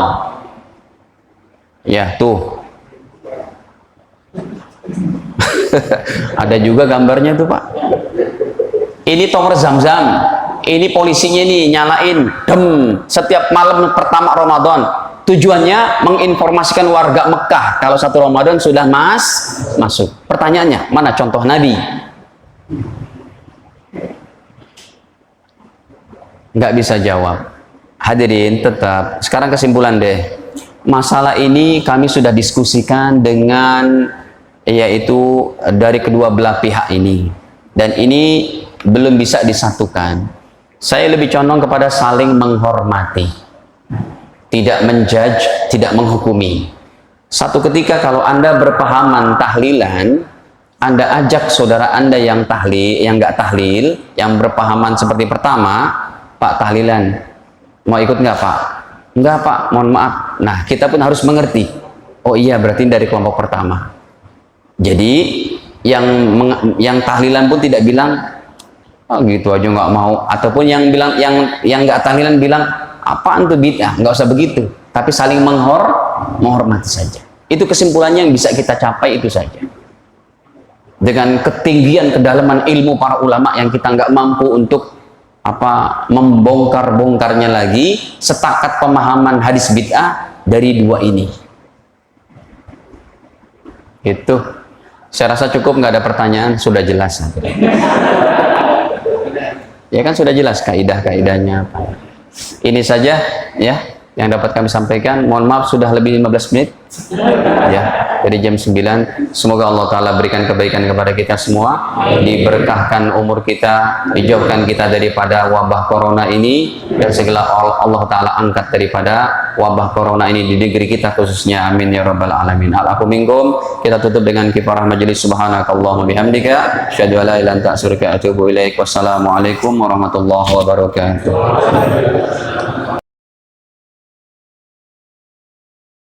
Ya, tuh. Ada juga gambarnya tuh, Pak. Ini tower Zam-Zam. Ini polisinya nih nyalain dem setiap malam pertama Ramadan. Tujuannya menginformasikan warga Mekah kalau 1 Ramadan sudah masuk. Pertanyaannya, mana contoh Nabi? Nggak bisa jawab. Hadirin, tetap. Sekarang kesimpulan deh. Masalah ini kami sudah diskusikan dengan yaitu dari kedua belah pihak ini, dan ini belum bisa disatukan. Saya lebih condong kepada saling menghormati, tidak menjudge, tidak menghukumi. Satu ketika kalau Anda berpahaman tahlilan, Anda ajak saudara Anda yang tahlil, yang nggak tahlil, yang berpahaman seperti pertama, Pak tahlilan, mau ikut nggak Pak? Enggak Pak, mohon maaf. Nah, kita pun harus mengerti. Oh iya, berarti dari kelompok pertama. Jadi yang tahlilan pun tidak bilang, oh gitu aja nggak mau. Ataupun yang bilang yang nggak tahlilan bilang, apaan tuh bid'ah? Nggak usah begitu. Tapi saling menghormati saja. Itu kesimpulannya yang bisa kita capai itu saja. Dengan ketinggian kedalaman ilmu para ulama yang kita nggak mampu untuk membongkar-bongkarnya lagi, setakat pemahaman hadis bid'ah dari dua ini. Itu saya rasa cukup, nggak ada pertanyaan, sudah jelas. Ya kan sudah jelas kaidah-kaidahnya apa. Ini saja ya yang dapat kami sampaikan. Mohon maaf sudah lebih 15 menit ya, dari jam 9. Semoga Allah Ta'ala berikan kebaikan kepada kita semua, diberkahkan umur kita, dijauhkan kita daripada wabah corona ini, dan segala Allah Ta'ala angkat daripada wabah corona ini di negeri kita khususnya, amin ya rabbal alamin. Al-aku minkum. Kita tutup dengan kifarah majelis. Subhanakallahumma bihamdika asyhadu an la ilaha illa anta astaghfiruka wa atubu ilaik. Wassalamualaikum warahmatullahi wabarakatuh.